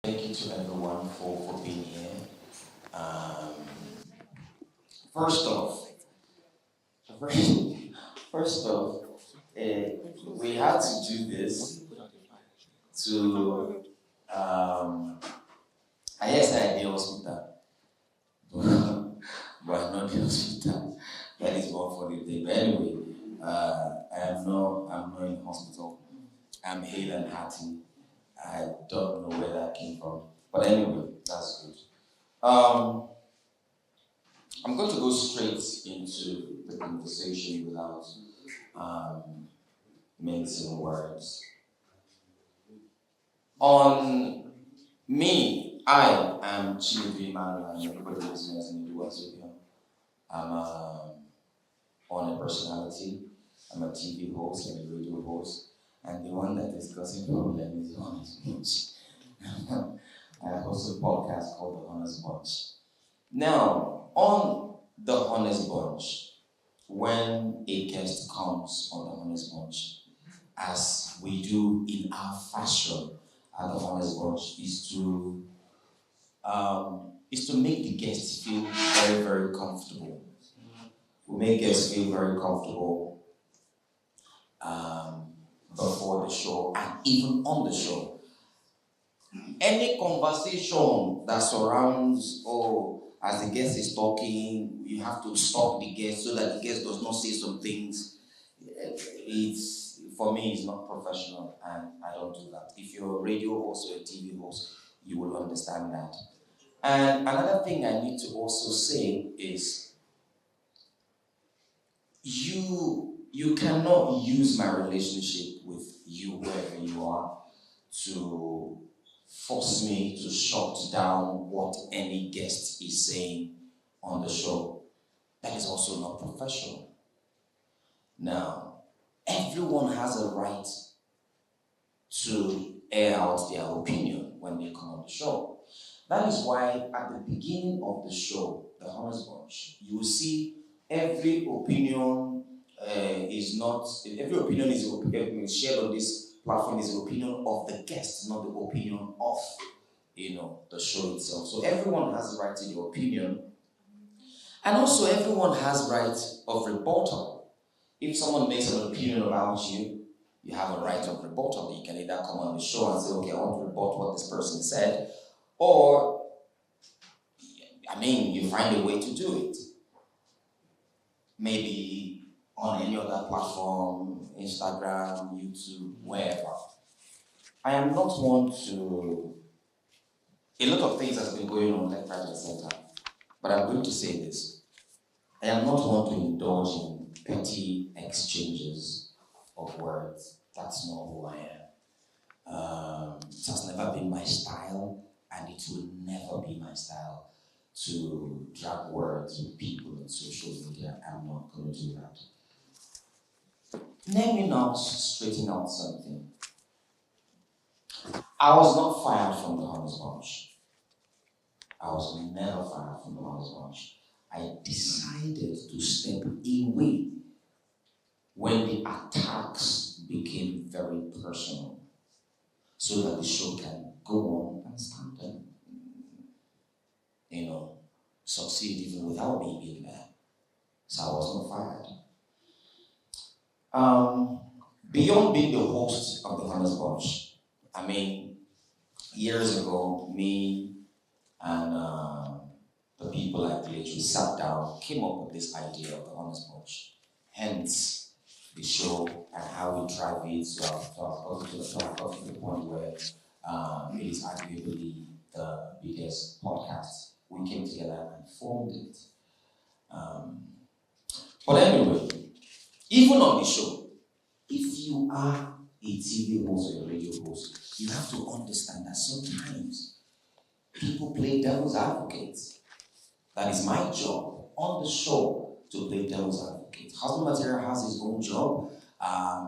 Thank you to everyone for being here. Um, first off, first off, we had to do this to, I guess I did hospital, but not the hospital. That is one for the day. But anyway, I'm not in hospital. I'm hale and hearty. I don't know where that came from. But anyway, that's good. I'm going to go straight into the conversation without mincing words. On me, I am VeryDarkMan, and everybody listening as Nedu as you know. I'm on a personality. I'm a TV host and a radio host. And the one that is causing problem is the Honest Bunch. I host a podcast called The Honest Bunch. Now, on The Honest Bunch, when a guest comes on The Honest Bunch, as we do in our fashion at The Honest Bunch, is to make the guests feel very, very comfortable. We make guests feel very comfortable before the show and even on the show. Any conversation that surrounds, as the guest is talking, you have to stop the guest so that the guest does not say some things. For me, it's not professional, and I don't do that. If you're a radio host or a TV host, you will understand that. And another thing I need to also say is, you cannot use my relationship with you, wherever you are, to force me to shut down what any guest is saying on the show. That is also not professional. Now, everyone has a right to air out their opinion when they come on the show. That is why at the beginning of the show, The Honest Bunch, you will see every opinion is shared on this platform is the opinion of the guest, not the opinion of the show itself. So everyone has the right to their opinion, and also everyone has right of rebuttal. If someone makes an opinion about you, you have a right of rebuttal. You can either come on the show and say, okay, I want to rebut what this person said, or you find a way to do it. Maybe on any other platform, Instagram, YouTube, wherever. I am not one to... A lot of things has been going on left, right, and center. But I'm going to say this. I am not one to indulge in petty exchanges of words. That's not who I am. It has never been my style, and it will never be my style to drag words with people on social media. I'm not going to do that. Let me now straighten out something. I was not fired from The Honest Bunch. I was never fired from The Honest Bunch. I decided to step away when the attacks became very personal, so that the show can go on and stand and succeed even without me being there. So I was not fired. Beyond being the host of The Honest Bunch, years ago, me and the people at VeryDarkMan sat down, came up with this idea of The Honest Bunch. Hence, the show and how we drive it to the point where it is arguably the biggest podcast. We came together and formed it. But anyway, even on the show, if you are a TV host or a radio host, you have to understand that sometimes people play devil's advocates. That is my job on the show, to play devil's advocate. Husband Material has his own job.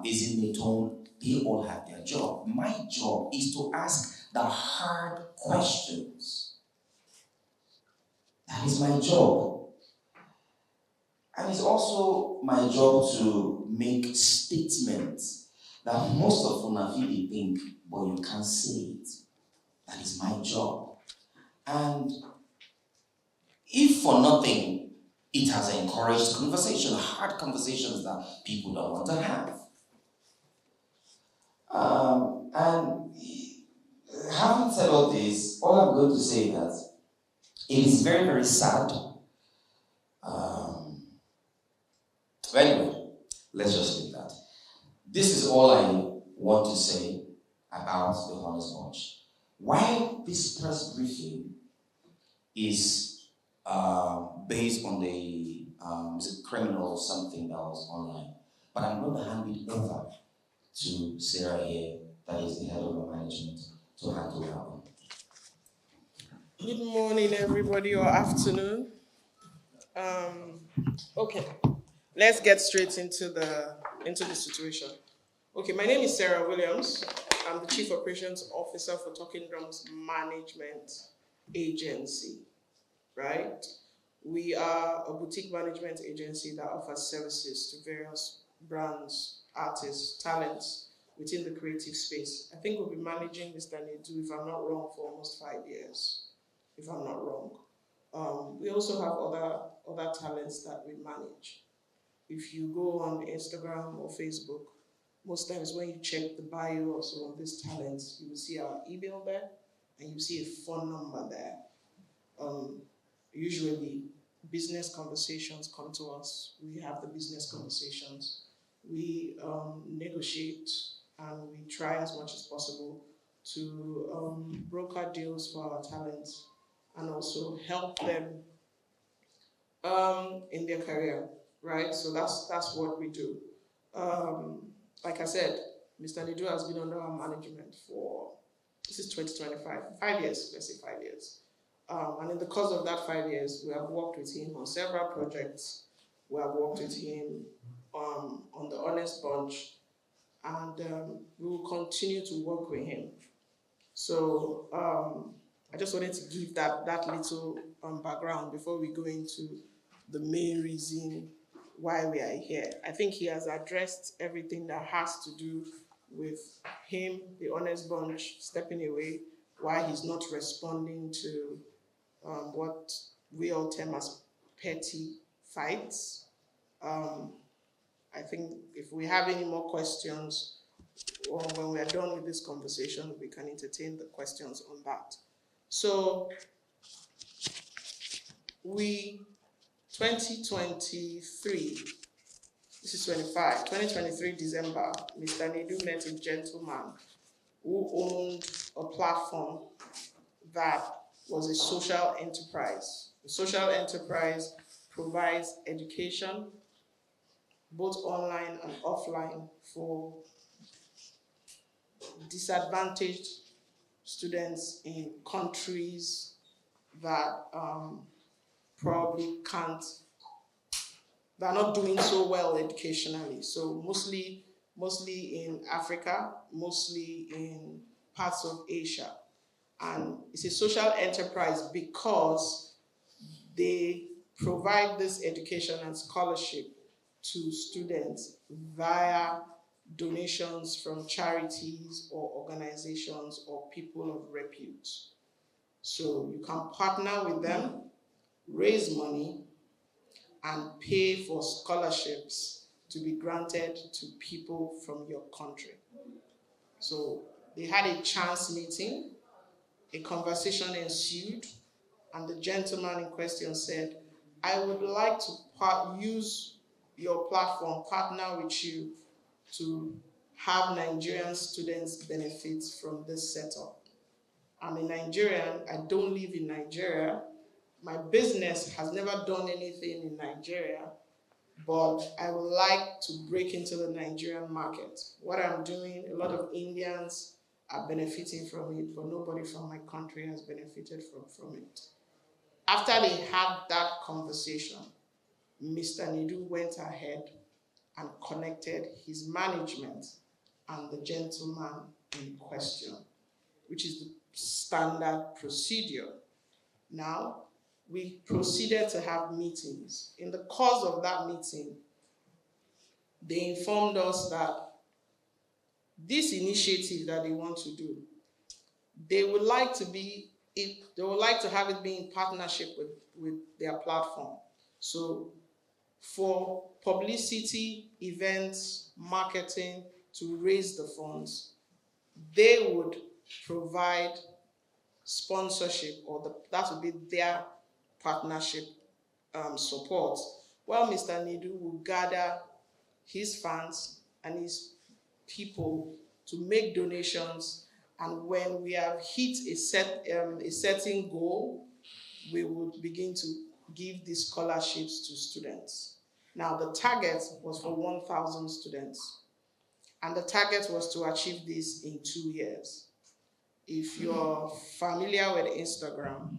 Is in the tone, they all have their job. My job is to ask the hard questions. That is my job. And it's also my job to make statements that most of them feel they think, but you can't say it. That is my job. And if for nothing, it has encouraged conversation, hard conversations that people don't want to have. And having said all this, all I'm going to say is that it is very, very sad. Anyway, let's just leave that. This is all I want to say about the Honest Bunch. Why this press briefing is based on the criminal or something that was online. But I'm going to hand it over to Sarah here, that is the head of the management, to handle that one. Good morning, everybody, or afternoon. Okay, let's get straight into the situation. Okay, my name is Sarah Williams. I'm the Chief Operations Officer for Talking Drums Management Agency, right? We are a boutique management agency that offers services to various brands, artists, talents within the creative space. I think we'll be managing Mr. Nedu, if I'm not wrong, for almost 5 years, if I'm not wrong. We also have other talents that we manage. If you go on Instagram or Facebook, most times when you check the bio of some of these talents, you will see our email there, and you see a phone number there. Usually, business conversations come to us. We have the business conversations. We negotiate, and we try as much as possible to broker deals for our talents and also help them in their career, right? So that's what we do. Like I said, Mr. Nedu has been under our management for, this is 2025, 5 years, let's say 5 years. And in the course of that 5 years, we have worked with him on several projects. We have worked with him on the Honest Bunch, and we will continue to work with him. So I just wanted to give that little background before we go into the main reason why we are here. I think he has addressed everything that has to do with him, the Honest Bunch, stepping away, why he's not responding to what we all term as petty fights. I think if we have any more questions, or when we are done with this conversation, we can entertain the questions on that. So, 2023, this is 2023 December, Mr. Nedu met a gentleman who owned a platform that was a social enterprise. The social enterprise provides education, both online and offline, for disadvantaged students in countries that probably they're not doing so well educationally. So mostly in Africa, mostly in parts of Asia. And it's a social enterprise because they provide this education and scholarship to students via donations from charities or organizations or people of repute. So you can partner with them, raise money, and pay for scholarships to be granted to people from your country. So they had a chance meeting, a conversation ensued, and the gentleman in question said, I would like to use your platform, partner with you to have Nigerian students benefit from this setup. I'm a Nigerian, I don't live in Nigeria. My business has never done anything in Nigeria, but I would like to break into the Nigerian market. What I'm doing, a lot of Indians are benefiting from it, but nobody from my country has benefited from it. After they had that conversation, Mr. Nedu went ahead and connected his management and the gentleman in question, which is the standard procedure. Now, we proceeded to have meetings. In the course of that meeting, they informed us that this initiative that they want to do, they would like to have it be in partnership with their platform. So for publicity, events, marketing, to raise the funds, they would provide sponsorship, or that would be their partnership support, while Mr. Nedu will gather his fans and his people to make donations, and when we have hit a certain goal, we would begin to give these scholarships to students. Now, the target was for 1,000 students, and the target was to achieve this in 2 years. If you're familiar with Instagram,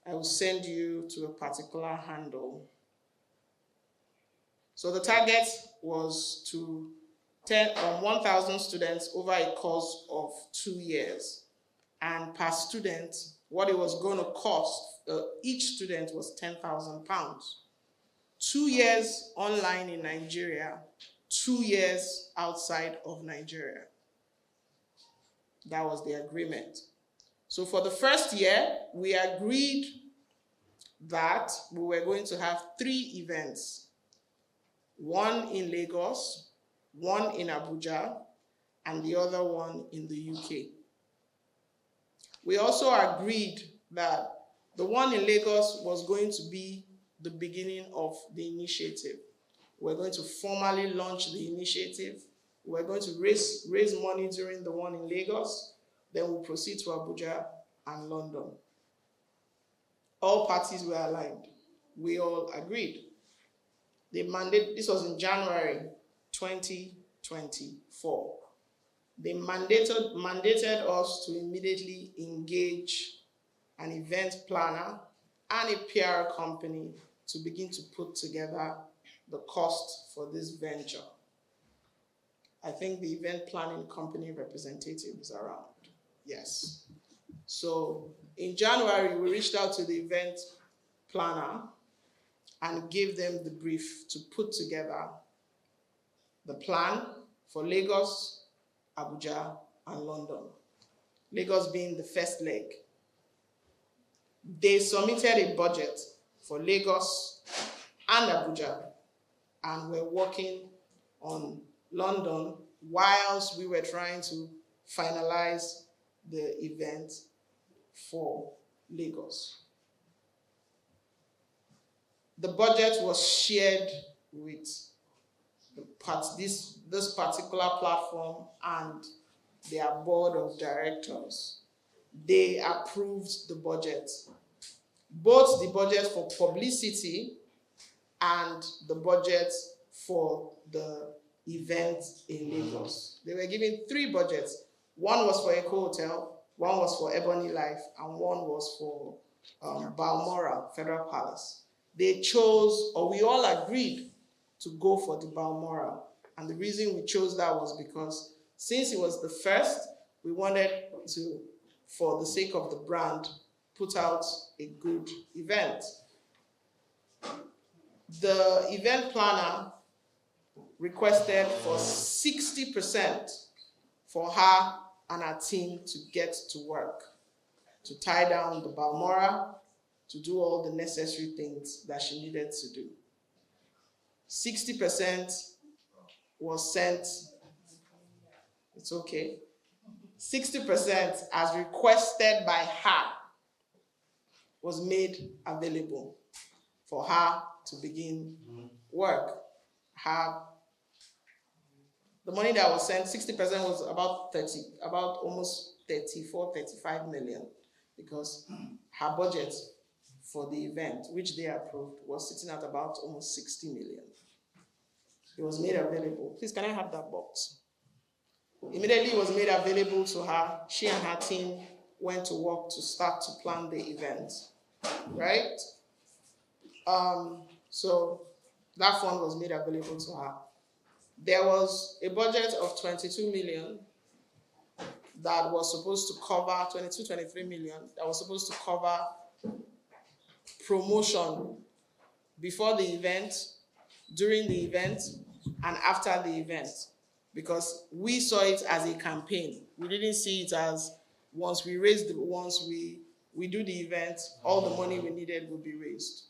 I will send you to a particular handle. So the target was to 1,000 students over a course of 2 years. And per student, what it was going to cost, each student was £10,000. 2 years online in Nigeria, 2 years outside of Nigeria. That was the agreement. So for the first year, we agreed that we were going to have 3 events. One in Lagos, one in Abuja, and the other one in the UK. We also agreed that the one in Lagos was going to be the beginning of the initiative. We're going to formally launch the initiative. We're going to raise money during the one in Lagos. Then we'll proceed to Abuja and London. All parties were aligned. We all agreed. This was in January 2024. They mandated us to immediately engage an event planner and a PR company to begin to put together the cost for this venture. I think the event planning company representative is around. Yes. So in January, we reached out to the event planner and gave them the brief to put together the plan for Lagos, Abuja, and London. Lagos being the first leg. They submitted a budget for Lagos and Abuja, and we're working on London whilst we were trying to finalize the event for Lagos. The budget was shared with this particular platform and their board of directors. They approved the budget, both the budget for publicity and the budget for the event in Lagos. They were given 3 budgets. One was for Eco Hotel, one was for Ebony Life, and one was for Balmoral Federal Palace. They chose, or we all agreed, to go for the Balmoral. And the reason we chose that was because since it was the first, we wanted to, for the sake of the brand, put out a good event. The event planner requested for 60% for her and her team to get to work, to tie down the Balmoral, to do all the necessary things that she needed to do. 60% was sent, it's okay. 60% as requested by her was made available for her to begin work. The money that was sent, 60% was about almost 34, 35 million, because her budget for the event, which they approved, was sitting at about almost 60 million. It was made available. Please, can I have that box? Immediately it was made available to her. She and her team went to work to start to plan the event, right? So that fund was made available to her. There was a budget of 22 million that was supposed to cover, 22, 23 million, that was supposed to cover promotion before the event, during the event, and after the event, because we saw it as a campaign. We didn't see it as once we do the event, all the money we needed will be raised.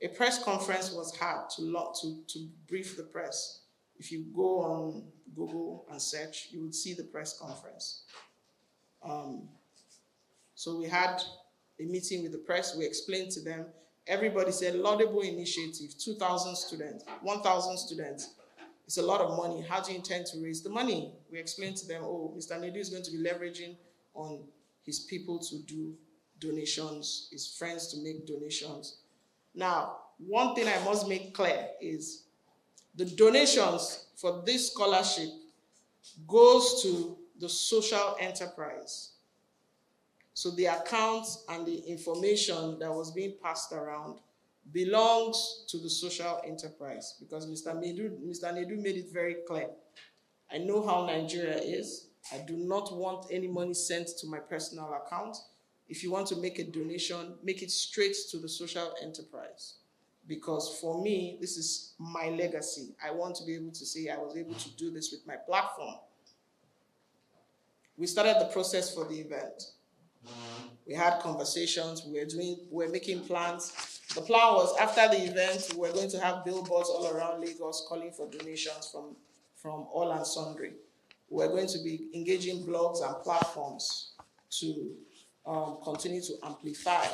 A press conference was had to brief the press. If you go on Google and search, you would see the press conference. So we had a meeting with the press. We explained to them. Everybody said, laudable initiative, 2,000 students, 1,000 students. It's a lot of money. How do you intend to raise the money? We explained to them, oh, Mr. Nedu is going to be leveraging on his people to do donations, his friends to make donations. Now, one thing I must make clear is the donations for this scholarship goes to the social enterprise. So the accounts and the information that was being passed around belongs to the social enterprise, because Mr. Nedu made it very clear. I know how Nigeria is. I do not want any money sent to my personal account. If you want to make a donation, make it straight to the social enterprise. Because for me, this is my legacy. I want to be able to say I was able to do this with my platform. We started the process for the event. We had conversations, we were making plans. The plan was, after the event, we were going to have billboards all around Lagos calling for donations from all and sundry. We were going to be engaging blogs and platforms to continue to amplify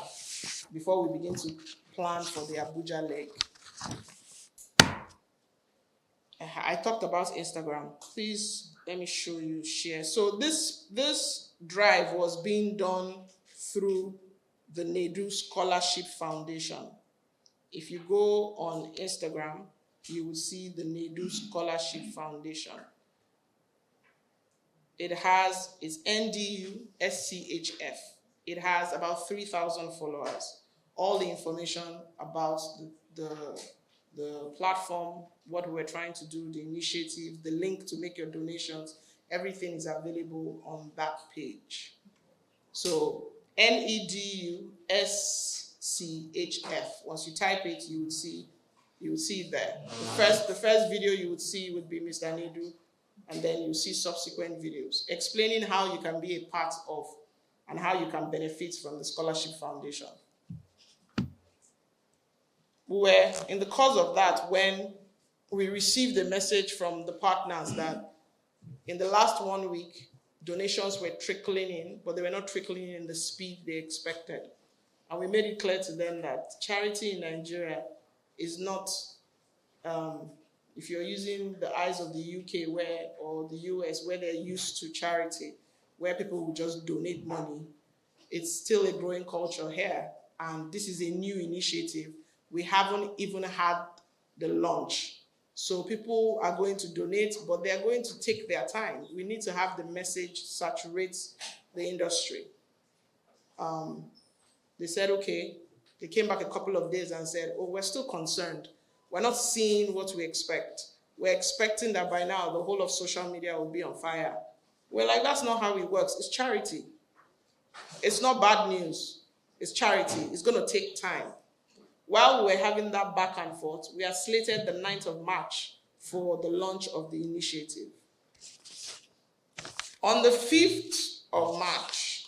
before we begin to plan for the Abuja leg. I talked about Instagram. Please let me show you, share. So this drive was being done through the Nedu Scholarship Foundation. If you go on Instagram, you will see the Nedu Scholarship Foundation. It's NDU SCHF. It has about 3,000 followers. All the information about the platform, what we're trying to do, the initiative, the link to make your donations, everything is available on that page. So NEDU SCHF. Once you type it, you would see it there. The first video you would see would be Mr. Nedu, and then you see subsequent videos explaining how you can be a part of and how you can benefit from the Scholarship Foundation. We were in the course of that when we received a message from the partners that in the last 1 week, donations were trickling in, but they were not trickling in the speed they expected. And we made it clear to them that charity in Nigeria is not, if you're using the eyes of the UK or the US, where they're used to charity, where people will just donate money, it's still a growing culture here. And this is a new initiative. We haven't even had the launch. So people are going to donate, but they're going to take their time. We need to have the message saturate the industry. They said, okay. They came back a couple of days and said, oh, we're still concerned. We're not seeing what we expect. We're expecting that by now the whole of social media will be on fire. We're like, that's not how it works. It's charity. It's not bad news. It's charity. It's going to take time. While we were having that back and forth, we are slated the 9th of March for the launch of the initiative. On the 5th of March,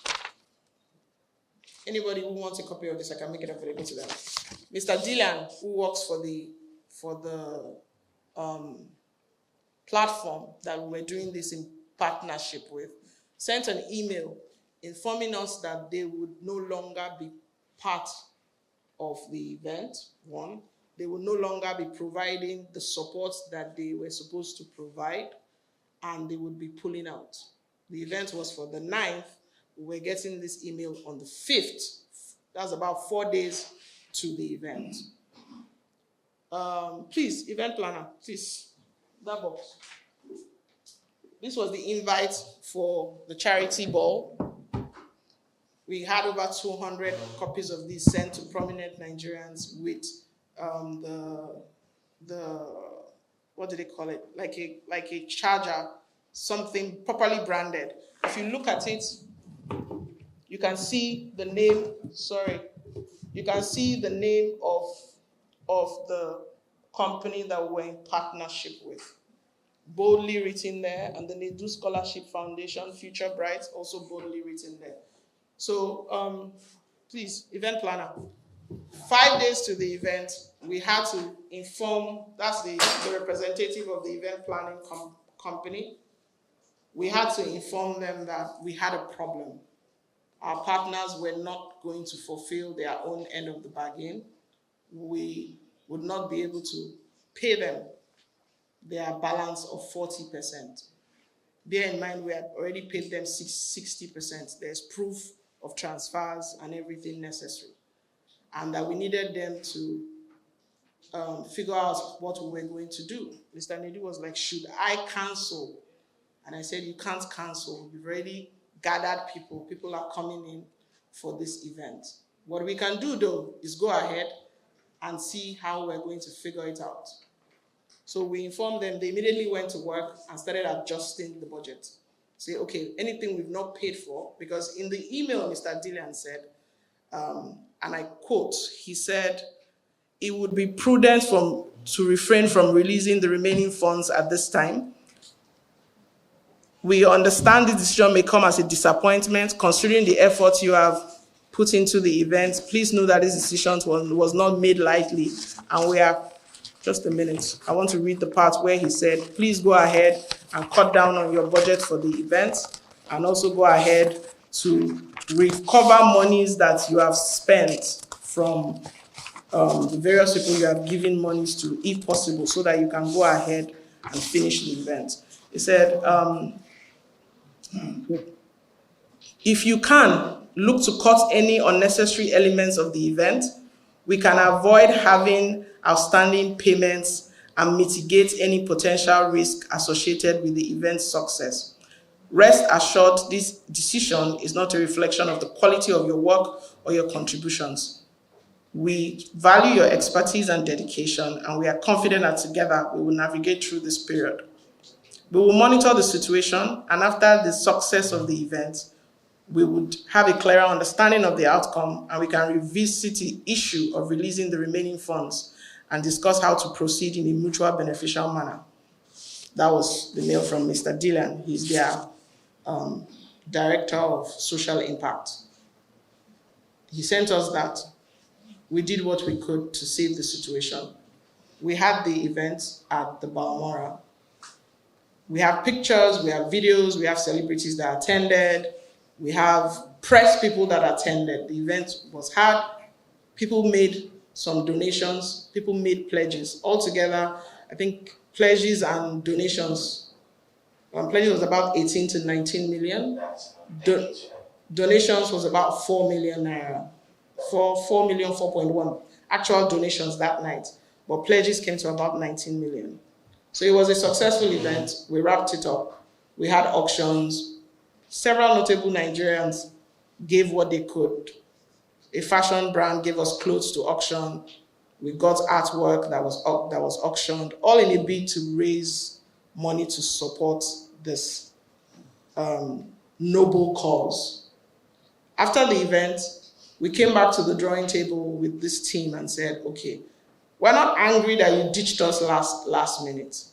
anybody who wants a copy of this, I can make it available to them. Mr. Dylan, who works for the platform that we were doing this in partnership with, sent an email informing us that they would no longer be part of the event. One, they will no longer be providing the support that they were supposed to provide, and they would be pulling out. The event was for the 9th. We were getting this email on the 5th. That's about 4 days to the event. Please, event planner, please, that box. This was the invite for the charity ball. We had over 200 copies of this sent to prominent Nigerians with what do they call it? Like a charger, something properly branded. If you look at it, you can see the name. You can see the name of the company that we're in partnership with. boldly written there, and the Nedu Scholarship Foundation, Future Bright, also boldly written there. So please, event planner, 5 days to the event, we had to inform, that's the representative of the event planning company. We had to inform them that we had a problem. Our partners were not going to fulfill their own end of the bargain. We would not be able to pay them their balance of 40%. Bear in mind, we had already paid them 60%. There's proof of transfers and everything necessary. And that we needed them to figure out what we were going to do. Mr. Nedu was like, should I cancel? And I said, you can't cancel. You've already gathered people. People are coming in for this event. What we can do, though, is go ahead and see how we're going to figure it out. So we informed them. They immediately went to work and started adjusting the budget. Say, okay, anything we've not paid for, because in the email, Mr. Dillon said, and I quote, he said, it would be prudent to refrain from releasing the remaining funds at this time. We understand this decision may come as a disappointment, considering the effort you have put into the event. Please know that this decision was not made lightly, and we are, just a minute, I want to read the part where he said, please go ahead and cut down on your budget for the event, and also go ahead to recover monies that you have spent from the various people you have given monies to, if possible, so that you can go ahead and finish the event. He said, if you can, look to cut any unnecessary elements of the event. We can avoid having outstanding payments and mitigate any potential risk associated with the event's success. Rest assured, this decision is not a reflection of the quality of your work or your contributions. We value your expertise and dedication, and we are confident that together we will navigate through this period. We will monitor the situation, and after the success of the event, we would have a clearer understanding of the outcome, and we can revisit the issue of releasing the remaining funds and discuss how to proceed in a mutual beneficial manner. That was the mail from Mr. Dillon. He's their Director of Social Impact. He sent us that. We did what we could to save the situation. We had the event at the Balmora. We have pictures, we have videos, we have celebrities that attended, we have press people that attended. The event was hard. People made some donations, people made pledges. Altogether, I think pledges and donations, pledges was about 18 to 19 million. Donations was about 4 million naira. 4 million, 4.1 actual donations that night, but pledges came to about 19 million. So it was a successful event. We wrapped it up. We had auctions. Several notable Nigerians gave what they could. A fashion brand gave us clothes to auction. We got artwork that was auctioned, all in a bid to raise money to support this noble cause. After the event, we came back to the drawing table with this team and said, okay, we're not angry that you ditched us last minute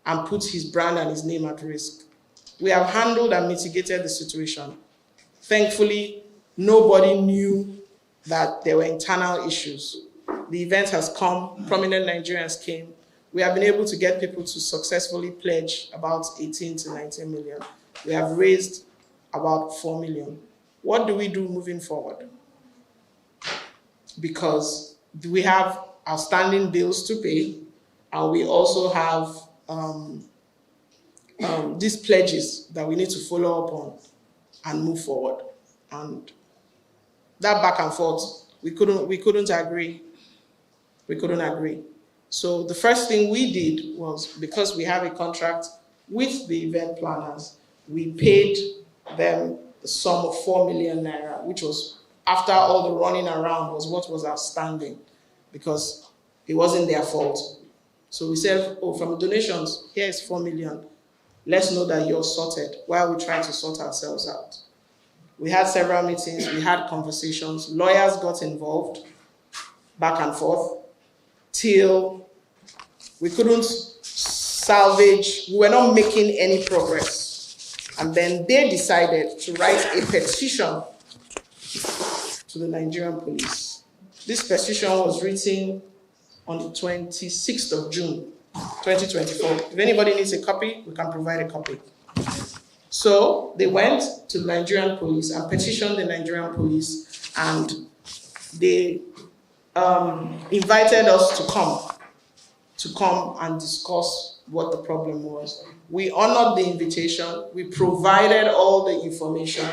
and put his brand and his name at risk. We have handled and mitigated the situation. Thankfully, nobody knew that there were internal issues. The event has come, prominent Nigerians came. We have been able to get people to successfully pledge about 18 to 19 million. We have raised about 4 million. What do we do moving forward? Because we have outstanding bills to pay, and we also have these pledges that we need to follow up on and move forward. And that back and forth, we couldn't agree. We couldn't agree. So the first thing we did was, because we have a contract with the event planners, we paid them the sum of 4 million naira, which was, after all the running around, was what was outstanding, because it wasn't their fault. So we said, oh, from the donations, here is 4 million. Let's know that you're sorted while we try to sort ourselves out. We had several meetings, we had conversations, lawyers got involved, back and forth, till we couldn't salvage, we were not making any progress. And then they decided to write a petition to the Nigerian police. This petition was written on the 26th of June, 2024. If anybody needs a copy, we can provide a copy. So they went to the Nigerian police and petitioned the Nigerian police, and they invited us to come and discuss what the problem was. We honored the invitation. We provided all the information,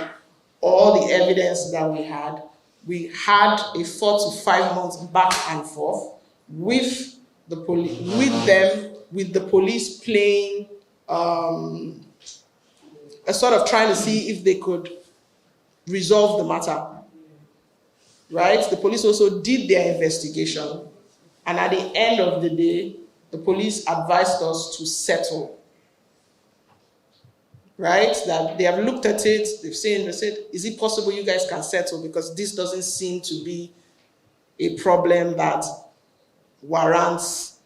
all the evidence that we had. We had a 4 to 5 months back and forth with the police, with the police playing a sort of trying to see if they could resolve the matter. Right? The police also did their investigation, and at the end of the day, the police advised us to settle. Right? That they have looked at it, they said, is it possible you guys can settle? Because this doesn't seem to be a problem that warrants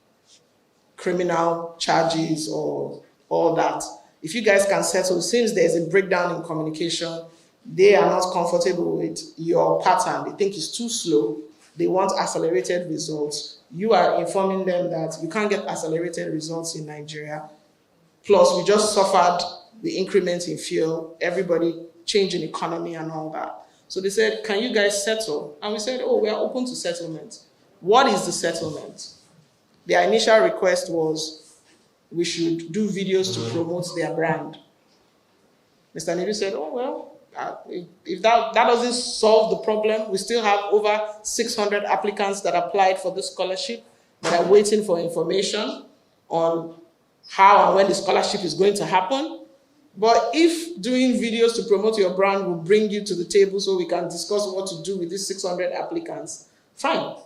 criminal charges or all that. If you guys can settle, since there's a breakdown in communication, they are not comfortable with your pattern. They think it's too slow. They want accelerated results. You are informing them that you can't get accelerated results in Nigeria. Plus, we just suffered the increment in fuel, everybody changing economy and all that. So they said, can you guys settle? And we said, oh, we are open to settlement. What is the settlement? Their initial request was we should do videos to promote their brand. Mr. Nedu said, oh, well, if that doesn't solve the problem, we still have over 600 applicants that applied for the scholarship that are waiting for information on how and when the scholarship is going to happen. But if doing videos to promote your brand will bring you to the table so we can discuss what to do with these 600 applicants, fine.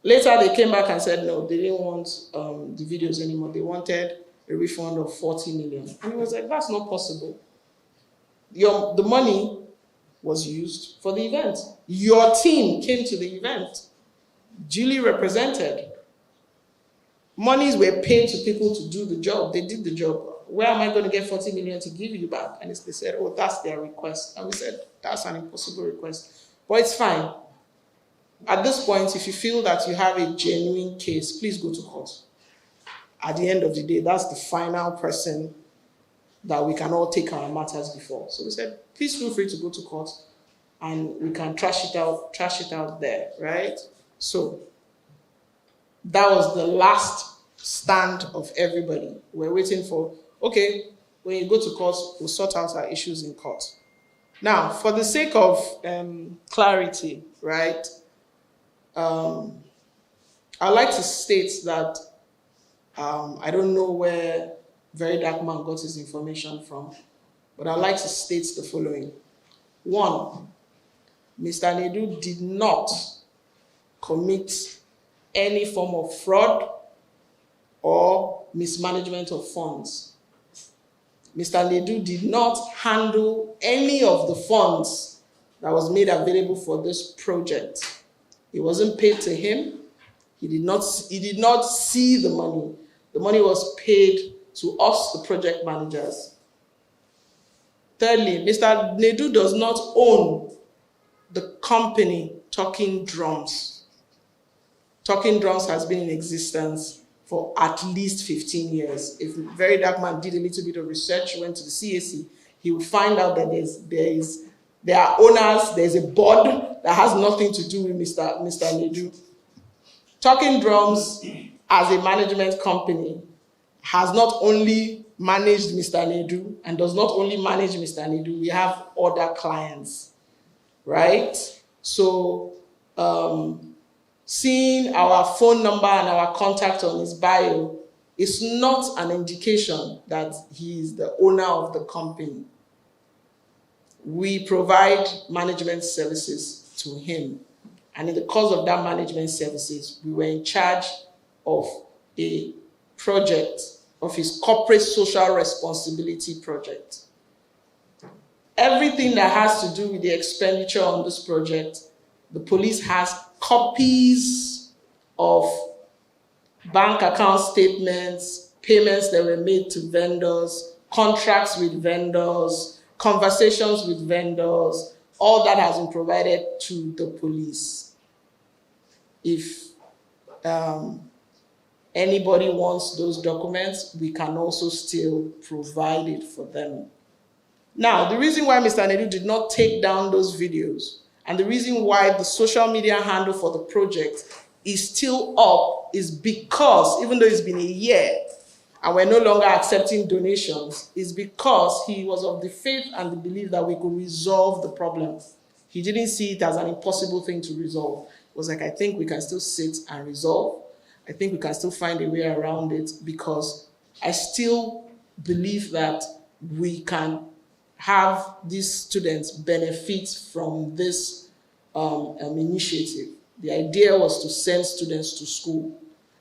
Later, they came back and said, no, they didn't want the videos anymore. They wanted a refund of 40 million. And he was like, that's not possible. The money was used for the event. Your team came to the event, duly represented. Monies were paid to people to do the job. They did the job. Where am I going to get 40 million to give you back? And they said, oh, that's their request. And we said, that's an impossible request. But it's fine. At this point, if you feel that you have a genuine case, please go to court. At the end of the day, that's the final person that we can all take our matters before. So we said, please feel free to go to court and we can trash it out there, right? So that was the last stand of everybody. We're waiting for, okay, when you go to court, we'll sort out our issues in court. Now, for the sake of clarity, right, I'd like to state that I don't know where VeryDarkMan got his information from, but I'd like to state the following. One, Mr. Nedu did not commit any form of fraud or mismanagement of funds. Mr. Nedu did not handle any of the funds that was made available for this project. It wasn't paid to him. He did not see the money. The money was paid to us, the project managers. Thirdly, Mr. Nedu does not own the company Talking Drums. Talking Drums has been in existence for at least 15 years. If VeryDarkMan did a little bit of research, went to the CAC, he would find out that there are owners, there's a board that has nothing to do with Mr. Nedu. Talking Drums, as a management company, has not only managed Mr. Nedu and does not only manage Mr. Nedu, we have other clients, right? So seeing our phone number and our contact on his bio is not an indication that he is the owner of the company. We provide management services to him. And in the course of that management services, we were in charge of a project, of his corporate social responsibility project. Everything that has to do with the expenditure on this project, the police has copies of bank account statements, payments that were made to vendors, contracts with vendors, conversations with vendors, all that has been provided to the police. If anybody wants those documents, we can also still provide it for them. Now, the reason why Mr. Nedu did not take down those videos, and the reason why the social media handle for the project is still up, is because, even though it's been a year, and we're no longer accepting donations, is because he was of the faith and the belief that we could resolve the problem. He didn't see it as an impossible thing to resolve. It was like, I think we can still sit and resolve. I think we can still find a way around it, because I still believe that we can have these students benefit from this initiative. The idea was to send students to school.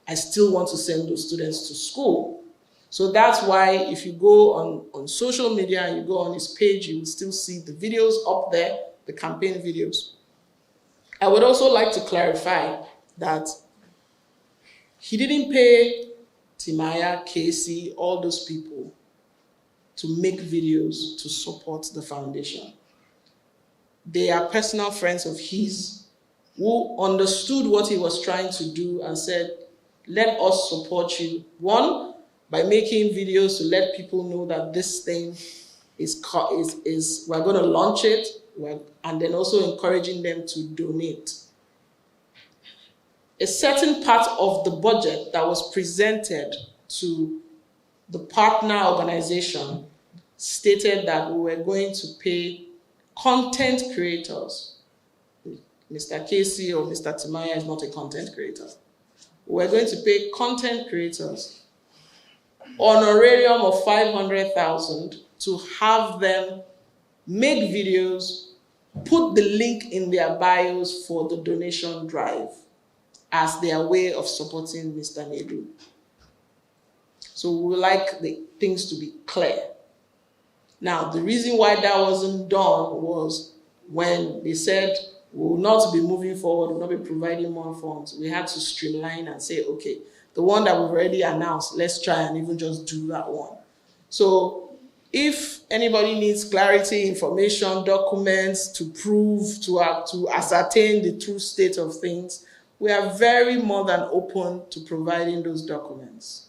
I still want to send those students to school. So that's why if you go on social media and you go on his page, you will still see the videos up there, the campaign videos. I would also like to clarify that he didn't pay Timaya, Casey, all those people to make videos to support the foundation. They are personal friends of his who understood what he was trying to do and said, let us support you. One, by making videos to let people know that this thing is we're going to launch it, and then also encouraging them to donate. A certain part of the budget that was presented to the partner organization stated that we were going to pay content creators. Mr. Casey or Mr. Timaya is not a content creator. We're going to pay content creators honorarium of 500,000 to have them make videos, put the link in their bios for the donation drive as their way of supporting Mr. Nedu. So we would like the things to be clear. Now, the reason why that wasn't done was when they said we will not be moving forward, we will not be providing more funds. We had to streamline and say, okay, the one that we've already announced, let's try and even just do that one. So if anybody needs clarity, information, documents to prove, to ascertain the true state of things, we are very more than open to providing those documents.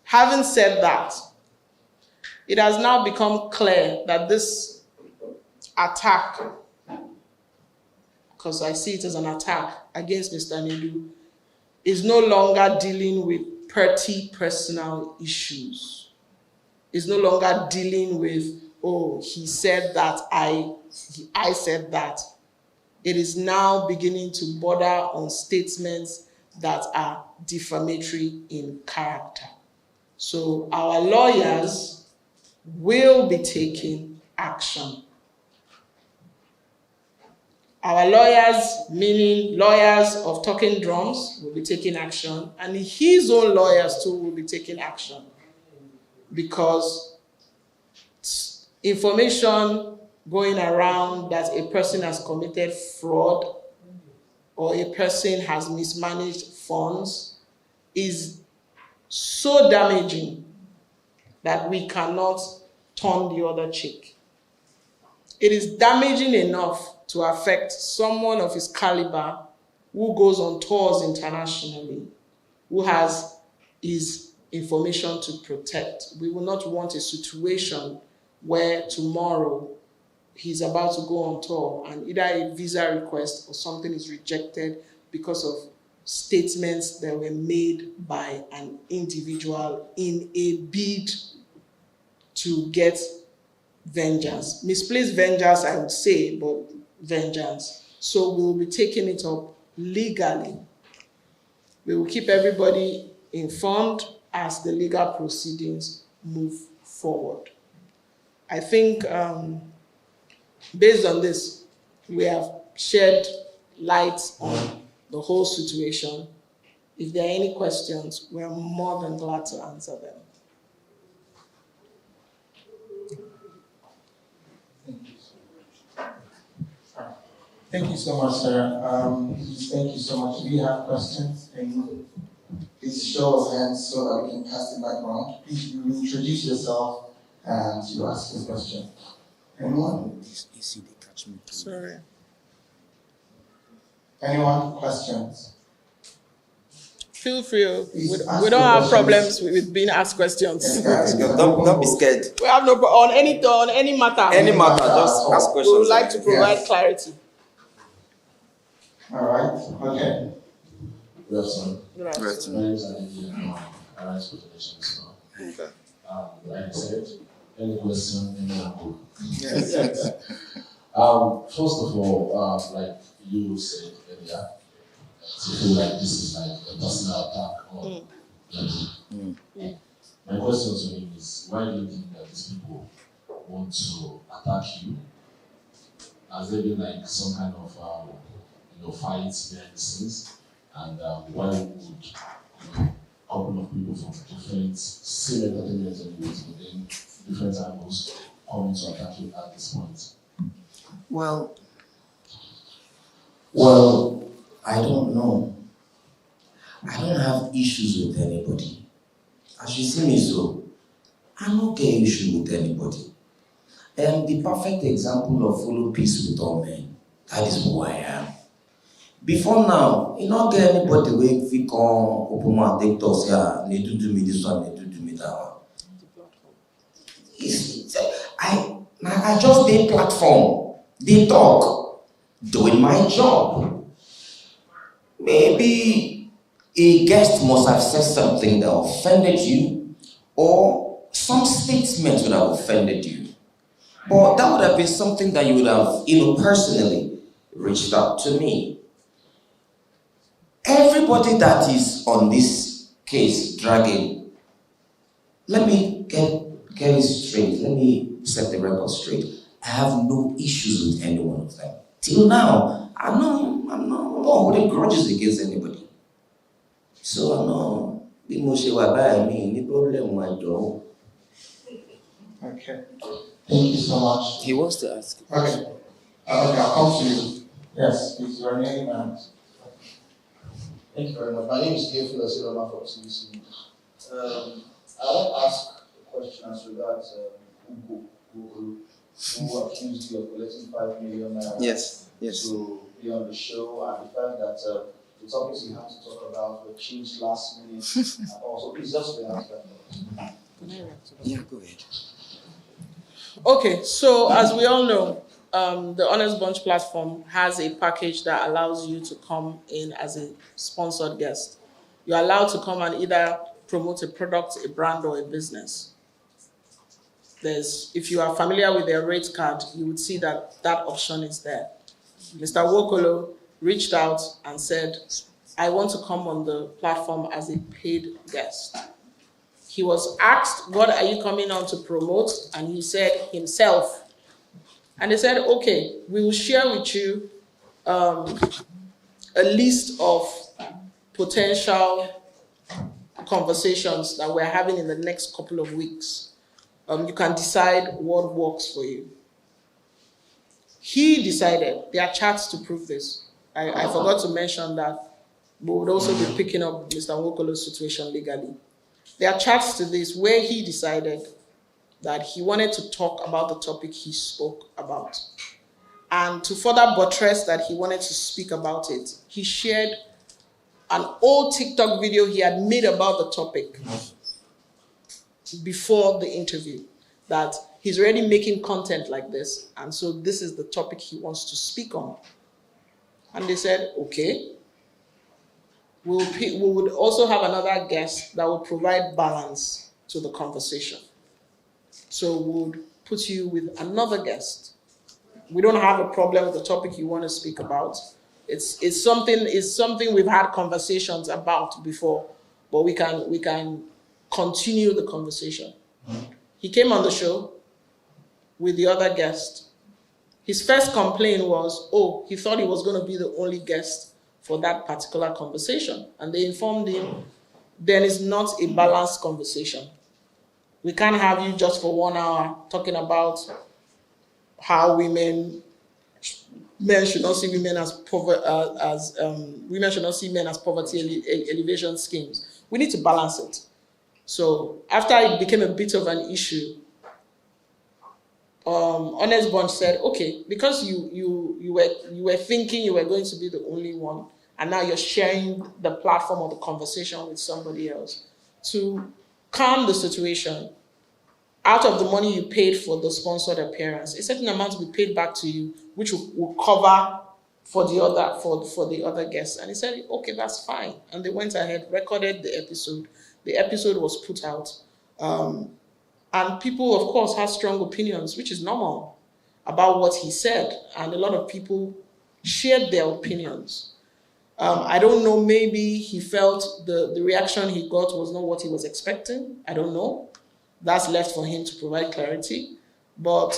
Having said that, it has now become clear that this attack, because I see it as an attack against Mr. Nedu, is no longer dealing with petty personal issues. It's no longer dealing with, oh, he said that, I said that. It is now beginning to border on statements that are defamatory in character. So our lawyers will be taking action. Our lawyers, meaning lawyers of talking drums, will be taking action, and his own lawyers too will be taking action, because information going around that a person has committed fraud or a person has mismanaged funds is so damaging that we cannot turn the other cheek. It is damaging enough to affect someone of his caliber who goes on tours internationally, who has his information to protect. We will not want a situation where tomorrow he's about to go on tour and either a visa request or something is rejected because of statements that were made by an individual in a bid to get vengeance. Misplaced vengeance, I would say, but vengeance. So we will be taking it up legally. We will keep everybody informed as the legal proceedings move forward. I think based on this, we have shed light on the whole situation. If there are any questions, we're more than glad to answer them. Thank you so much, sir. Thank you so much. Do you have questions? Please show us hands so that we can pass the background. Please you introduce yourself and you ask your question. Anyone? Sorry. Anyone? Questions? Feel free. We Please don't have problems with being asked questions. Don't be scared. We have no on any matter. Any matter, just ask questions. We would like to provide clarity. All right. Okay. Good afternoon. Good afternoon. My name is Nedu. I write for Petition. Okay. Like I said, any question, anyone go. Yes. First of all, like you said earlier, to feel like this is like a personal attack on Nedu. My question to him is, why do you think that these people want to attack you? Has there been like some kind of fights behind the scenes? And why would a couple of people from different same entertainment anyways, but then different angles coming to attack you at this point? Well, I don't know. I don't have issues with anybody. As you see me so, I don't get issue with anybody. And the perfect example of follow peace with all men, that is who I am. Before now, you don't get anybody where if we come open my take talks here, Nedu do me this one, Nedu do me that one. I just did platform, they talk, doing my job. Maybe a guest must have said something that offended you, or some statement would have offended you. But that would have been something that you would have, personally reached out to me. Everybody that is on this case dragging, let me get it straight. Let me set the record straight. I have no issues with any one of them. Till now, I'm not holding grudges against anybody. So I'm not being any problem I don't. Okay. Thank you so much. He wants to ask. Okay. I'll come to you. Yes, please, your name and... Thank you very much. My name is Defamatory from CBC. I want to ask a question as regards Ugo Nwokolo, who accused you of collecting 5 million naira Yes. to be on the show, and the fact that the topics you have to talk about were changed last minute. And also, please just react to that. Yeah, go ahead. Okay, so as we all know, the Honest Bunch platform has a package that allows you to come in as a sponsored guest. You're allowed to come and either promote a product, a brand, or a business. If you are familiar with their rate card, you would see that option is there. Mr. Nwokolo reached out and said, I want to come on the platform as a paid guest. He was asked, what are you coming on to promote? And he said himself. And they said, okay, we will share with you a list of potential conversations that we're having in the next couple of weeks. You can decide what works for you. He decided, there are charts to prove this. I forgot to mention that we would also be picking up Mr. Nwokolo's situation legally. There are charts to this where he decided that he wanted to talk about the topic he spoke about. And to further buttress that he wanted to speak about it, he shared an old TikTok video he had made about the topic before the interview, that he's already making content like this, and so this is the topic he wants to speak on. And they said, okay, we would also have another guest that would provide balance to the conversation. So we would put you with another guest. We don't have a problem with the topic you want to speak about. It's something we've had conversations about before, but we can continue the conversation. He came on the show with the other guest. His first complaint was, he thought he was going to be the only guest for that particular conversation. And they informed him, then it's not a balanced conversation. We can't have you just for 1 hour talking about how women men should not see women as women should not see men as poverty elevation schemes. We need to balance it. So after it became a bit of an issue, Honest Bunch said, okay, because you were thinking you were going to be the only one, and now you're sharing the platform or the conversation with somebody else, to calm the situation, out of the money you paid for the sponsored appearance, a certain amount will be paid back to you, which will cover for the other guests. And he said, okay, that's fine. And they went ahead, recorded the episode. The episode was put out. And people, of course, had strong opinions, which is normal, about what he said. And a lot of people shared their opinions. I don't know, maybe he felt the reaction he got was not what he was expecting. I don't know. That's left for him to provide clarity. But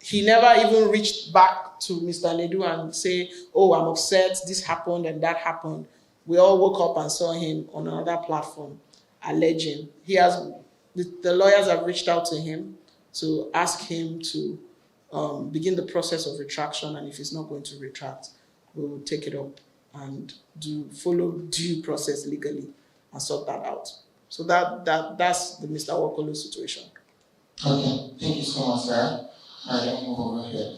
he never even reached back to Mr. Nedu and say, oh, I'm upset, this happened and that happened. We all woke up and saw him on another platform alleging. The lawyers have reached out to him to ask him to begin the process of retraction, and if he's not going to retract, we will take it up and follow due process legally and sort that out. So that's the Mr. Nwokolo situation. Okay, thank you so much, sir. All right, let me move over here.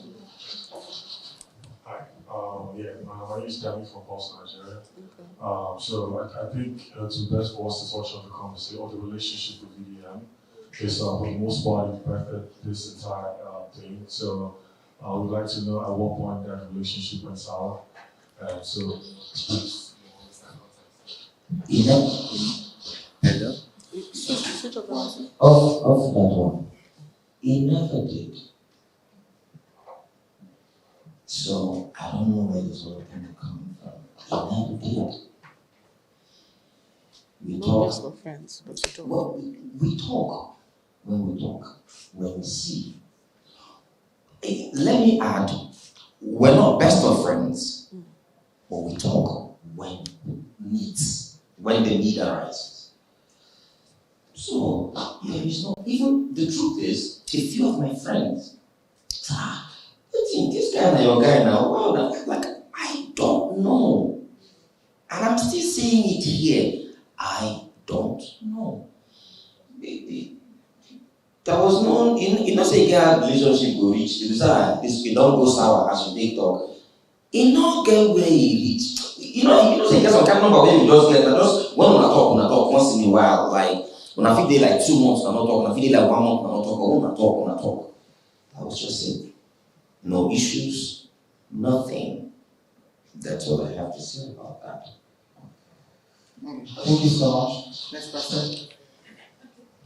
Hi, my name is Gabby from Boston, Nigeria. So I think it's best for us to touch on the conversation or the relationship with VDM. Because for the most part, you perfect this entire thing. So we'd like to know at what point that relationship went sour. So please. Hello? Of that one. He never did. So I don't know where this whole thing coming from. He never did. We talk. Best of friends, but you talk. Well, we talk when we talk, when we see. Let me add, we're not best of friends, but we talk when the need arises. So, there is no, even the truth is, a few of my friends, I think this guy and your guy now, wow, like, I don't know. And I'm still saying it here, I don't know. There was no, you know, say, yeah, relationship will reach, you say, it don't go sour as you take talk. It not get where he reach. You know, say, get some kind of number where you just get, just when we talk once in a while, like, when I feel they like 2 months, I'm not talking, I feel they like 1 month, I'm not talking, when I talk. I was just saying, no issues, nothing. That's all I have to say about that. Thank you so much. Next question.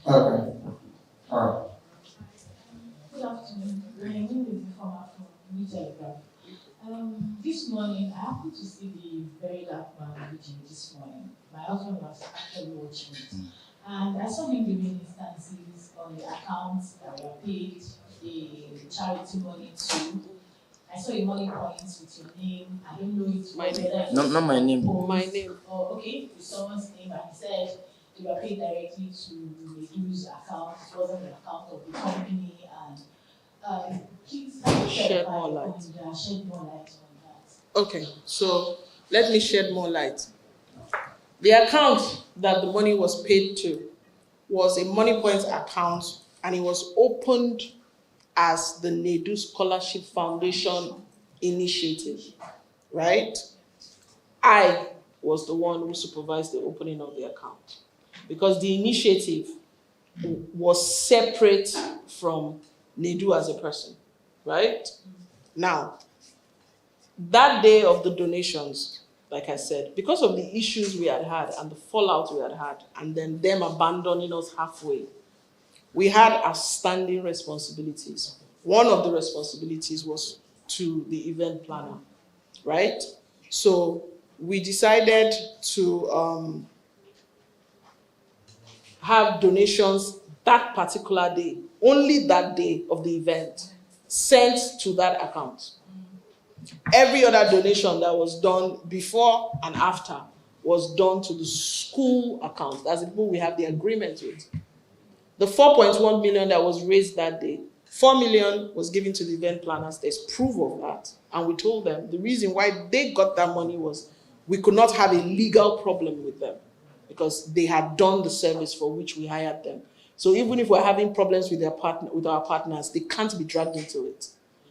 Okay. All right. Good afternoon. My name is Defamatory from VeryDarkMan. This morning, I happened to see the VeryDarkMan video this morning. My husband was actually watching it. And I saw him giving instances on the accounts that were paid the charity money to. I saw a money points with your name. I don't know if My name. No, not my name. My name. Oh, okay, with someone's name, and he said they were paid directly to Nedu's account. It wasn't the account of the company, and please Shed more light. Shed more light on that. Okay, so let me shed more light. The account that the money was paid to was a Money Points account, and it was opened as the Nedu Scholarship Foundation initiative, right? I was the one who supervised the opening of the account because the initiative was separate from Nedu as a person, right? Now, that day of the donations, like I said, because of the issues we had had and the fallout we had had, and then them abandoning us halfway, we had outstanding responsibilities. One of the responsibilities was to the event planner, right? So we decided to have donations that particular day, only that day of the event, sent to that account. Every other donation that was done before and after was done to the school account. That's the people we have the agreement with. The 4.1 million that was raised that day 4 million was given to the event planners. There's proof of that. And we told them the reason why they got that money was we could not have a legal problem with them because they had done the service for which we hired them. So even if we're having problems with our partners, they can't be dragged into it.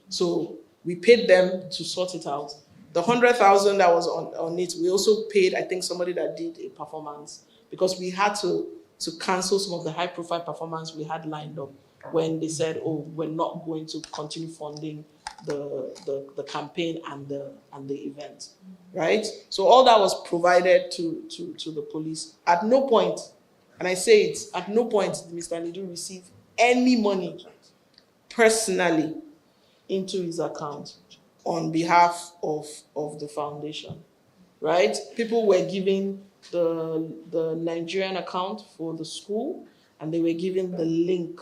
So we paid them to sort it out. The 100,000 that was on it, we also paid, I think, somebody that did a performance because we had to cancel some of the high-profile performance we had lined up when they said, "Oh, we're not going to continue funding the campaign and the event," right? So all that was provided to the police. At no point, and I say it, at no point did Mr. Nedu receive any money personally into his account on behalf of the foundation, right? People were giving the Nigerian account for the school, and they were given the link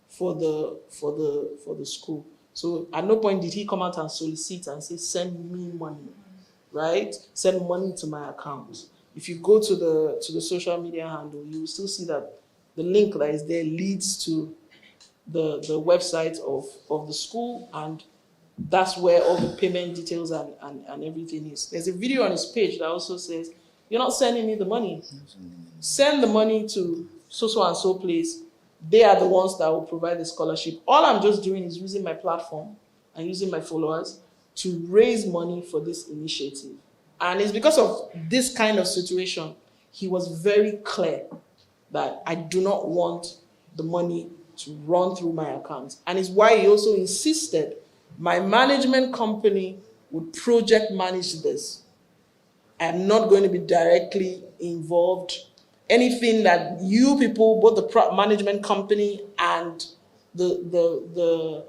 for the school. So at no point did he come out and solicit and say, "Send me money," right? "Send money to my account." If you go to the social media handle, you will still see that the link that is there leads to the website of the school, and that's where all the payment details and everything is. There's a video on his page that also says, "You're not sending me the money. Send the money to so and so place. They are the ones that will provide the scholarship. All I'm just doing is using my platform and using my followers to raise money for this initiative." And it's because of this kind of situation, he was very clear that I do not want the money to run through my account. And it's why he also insisted my management company would project manage this. I'm not going to be directly involved. Anything that you people, both the management company and the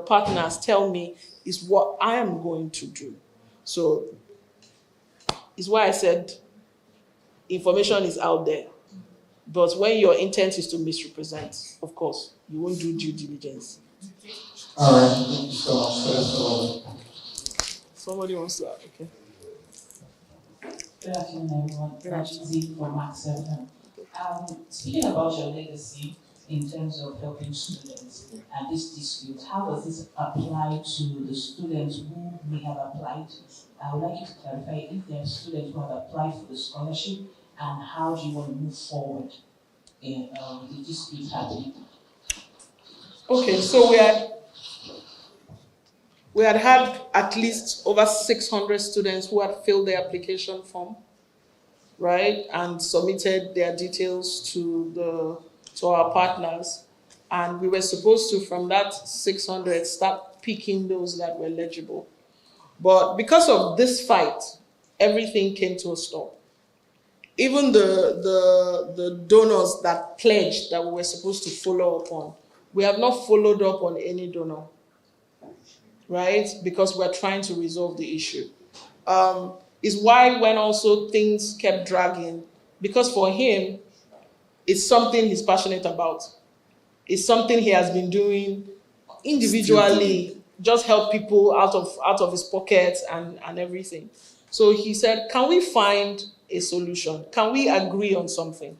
partners tell me is what I am going to do. So it's why I said information is out there. But when your intent is to misrepresent, of course, you won't do due diligence. All right, thank you so much for that. Somebody wants to, okay. Good afternoon, everyone. Good afternoon. For Mark 7. Speaking about your legacy in terms of helping students and this dispute, how does this apply to the students who may have applied? I would like you to clarify if there are students who have applied for the scholarship, and how do you want to move forward in the dispute happening? Okay, so we had at least over 600 students who had filled their application form, right, and submitted their details to our partners, and we were supposed to, from that 600, start picking those that were eligible. But because of this fight, everything came to a stop. Even the donors that pledged that we were supposed to follow up on, we have not followed up on any donor, right? Because we're trying to resolve the issue. Is why when also things kept dragging, because for him, it's something he's passionate about. It's something he has been doing individually, just help people out of his pockets and everything. So he said, can we find a solution? Can we agree on something?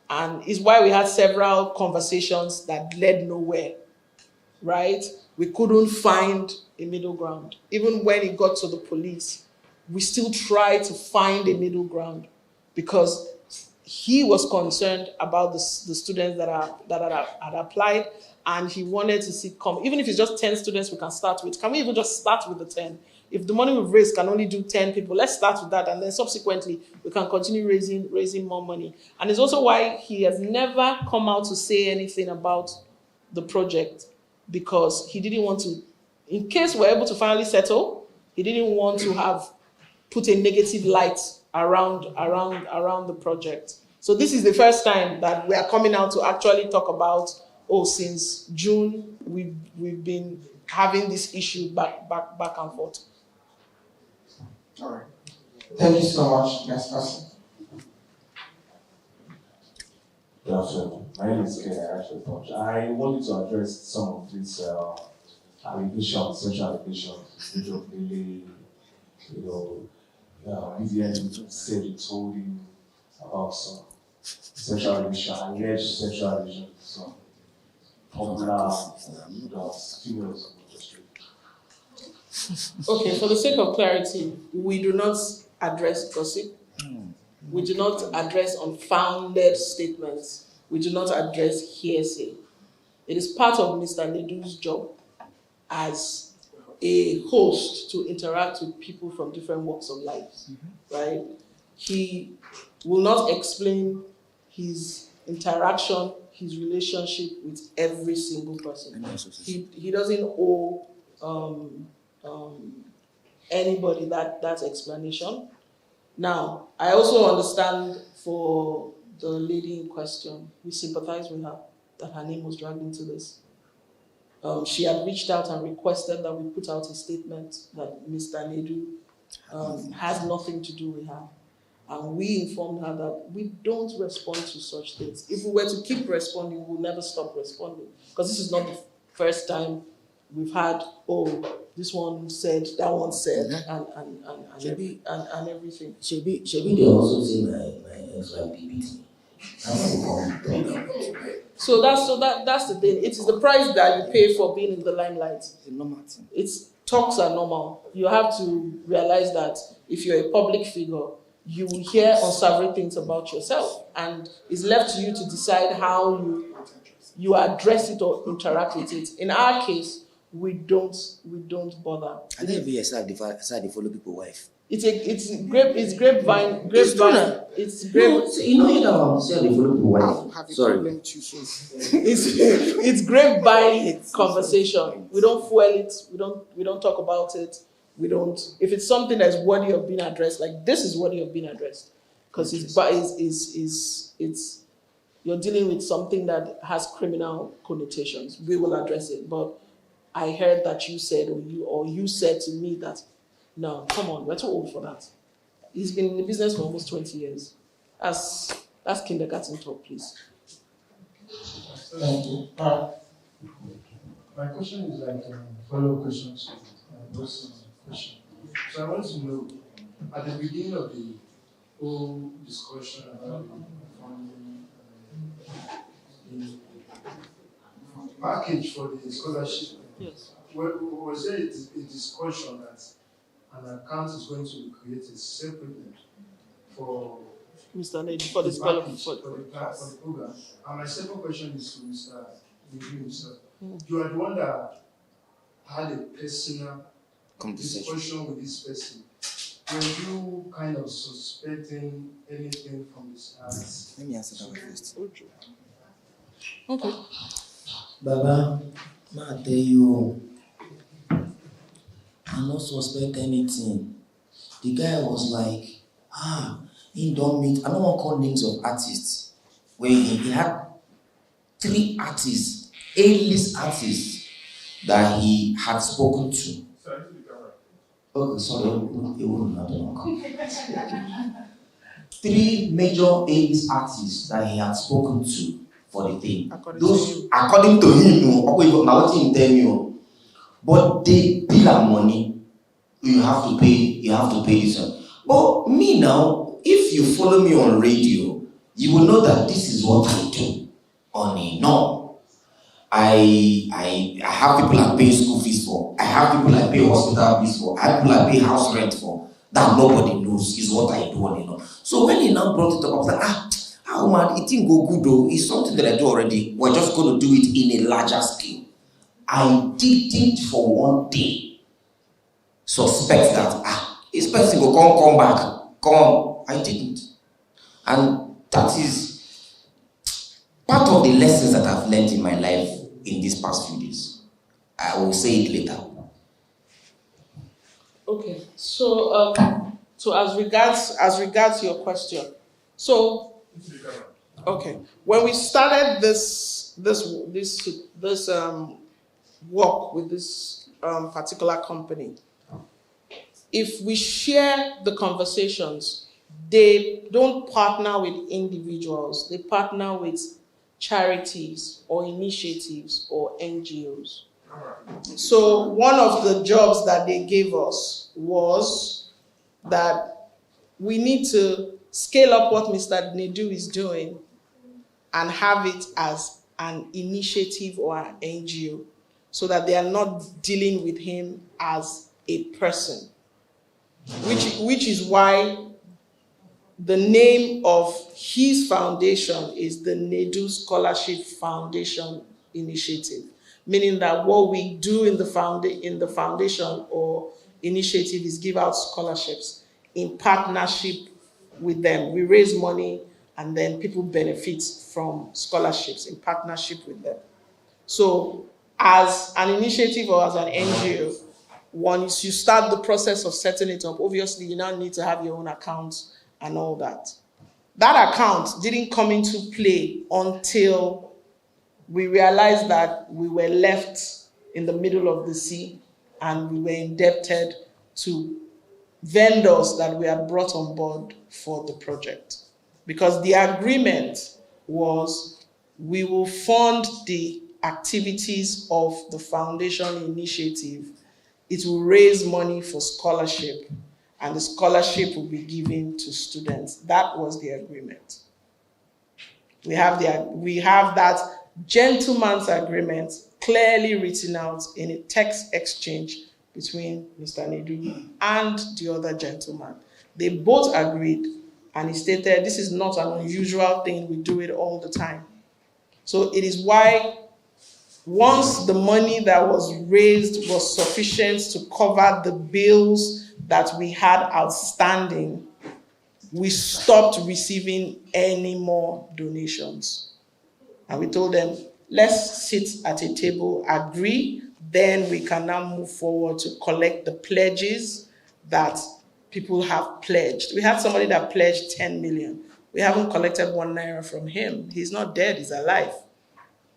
And it's why we had several conversations that led nowhere, right? We couldn't find a middle ground. Even when it got to the police, we still tried to find a middle ground because he was concerned about the students that had applied, and he wanted to see, even if it's just 10 students we can start with, can we even just start with the 10? If the money we've raised can only do 10 people, let's start with that, and then subsequently we can continue raising more money. And it's also why he has never come out to say anything about the project, because he didn't want to, in case we're able to finally settle, he didn't want to have put a negative light around the project. So this is the first time that we are coming out to actually talk about, since June, we've been having this issue back and forth. All right. Thank you so much. Next person. Good afternoon. My name is Ken. I wanted to address some of these allegations, social allegations, which of really, BVN said he told him about some alleged sexual allegations, some popular females in the industry. Okay, for the sake of clarity, we do not address gossip. We do not address unfounded statements. We do not address hearsay. It is part of Mr. Nedu's job as a host to interact with people from different walks of life, right? He will not explain his interaction, his relationship with every single person. He doesn't owe anybody that explanation. Now, I also understand for the lady in question, we sympathize with her that her name was dragged into this. She had reached out and requested that we put out a statement that Mr. Nedu has nothing to do with her. And we informed her that we don't respond to such things. If we were to keep responding, we'll never stop responding. Because this is not the first time we've had, oh, this one said, that one said, and everything. Should be they also say my ex-wife beat me. So that's the thing. It is the price that you pay for being in the limelight. It's talks are normal. You have to realize that if you're a public figure, you will hear unsavory things about yourself, and it's left to you to decide how you address it or interact with it. In our case, we don't bother. I think if you start to follow people's wife. It's grapevine. It's grape. No, you know you don't say they follow people's wife. Sorry. It's grapevine conversation. We don't fuel it. We don't talk about it. We don't. If it's something that's worthy of being addressed, like this is worthy of being addressed, because it's you're dealing with something that has criminal connotations. We will address it. But I heard that you said, or you said to me that, no, come on, we're too old for that. He's been in the business for almost 20 years. That's kindergarten talk, please. Thank you. My question is like a follow-up question to Wilson's question. So I want to know, at the beginning of the whole discussion about the package for the scholarship, yes, was there a discussion that an account is going to be created separately for Mr. Nedu, for this package, for the program? And my second question is to Mr. Nedu himself. You are the one that had a personal discussion with this person. Were you kind of suspecting anything from his hands? Let me answer that one first. Okay. Baba, I tell you, I don't suspect anything. The guy was like, he don't meet, I don't want to call names of artists, where he had 3 artists, A-list artists, that he had spoken to. Okay, sorry, it wouldn't matter. 3 major A-list artists that he had spoken to for the thing. According to him, now what he tell me, but they bill our money. You have to pay this one. But me now, if you follow me on radio, you will know that this is what I do on a norm. I have people I pay school fees for. I have people I pay hospital fees for. I have people I pay house rent for. That nobody knows is what I do on a norm. So when he now brought it up, I was like, how man, it didn't go good though. It's something that I do already. We're just going to do it in a larger scale. I didn't for one day suspect that this person will come back. Come on. I didn't. And that is part of the lessons that I've learned in my life in these past few days. I will say it later. Okay. So as regards your question. So okay. When we started this work with this particular company, if we share the conversations, they don't partner with individuals, they partner with charities or initiatives or NGOs. So one of the jobs that they gave us was that we need to scale up what Mr. Nedu is doing and have it as an initiative or an NGO, so that they are not dealing with him as a person, which is why the name of his foundation is the Nedu Scholarship Foundation Initiative, meaning that what we do in the foundation or initiative is give out scholarships in partnership with them. We raise money and then people benefit from scholarships in partnership with them. So as an initiative or as an NGO, once you start the process of setting it up, obviously you now need to have your own account and all that. That account didn't come into play until we realized that we were left in the middle of the sea and we were indebted to vendors that we had brought on board for the project. Because the agreement was we will fund the activities of the foundation initiative. It will raise money for scholarship, and the scholarship will be given to students. That was the agreement. We have that gentleman's agreement clearly written out in a text exchange between Mr. Nedu and the other gentleman. They both agreed, and he stated this is not an unusual thing, we do it all the time. So it is why once the money that was raised was sufficient to cover the bills that we had outstanding, we stopped receiving any more donations. And we told them, let's sit at a table, agree, then we can now move forward to collect the pledges that people have pledged. We had somebody that pledged 10 million. We haven't collected 1 naira from him. He's not dead, he's alive.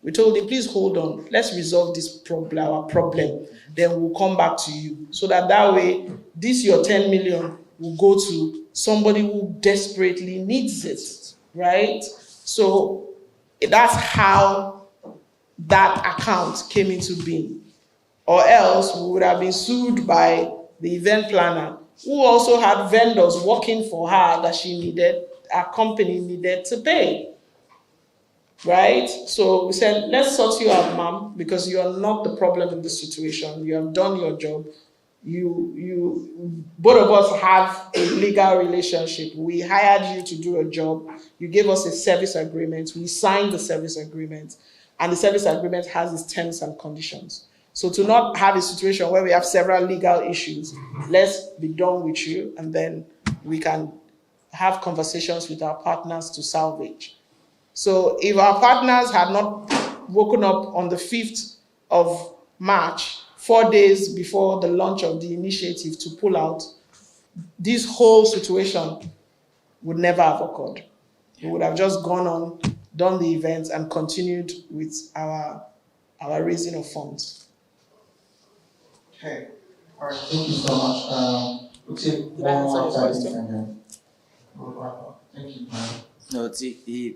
We told him, please hold on, let's resolve this problem, our problem, then we'll come back to you. So that way, this your 10 million will go to somebody who desperately needs it, right? So that's how that account came into being. Or else we would have been sued by the event planner, who also had vendors working for her that our company needed to pay. Right? So we said, let's sort you out, ma'am, because you are not the problem in this situation. You have done your job. Both of us have a legal relationship. We hired you to do a job. You gave us a service agreement. We signed the service agreement, and the service agreement has its terms and conditions. So to not have a situation where we have several legal issues, let's be done with you, and then we can have conversations with our partners to salvage. So if our partners had not woken up on the 5th of March, 4 days before the launch of the initiative, to pull out, this whole situation would never have occurred. We would have just gone on, done the event, and continued with our raising of funds. Okay. All right. Thank you so much. We'll take one more time and then we'll wrap up. Thank you, ma'am. No, it's okay.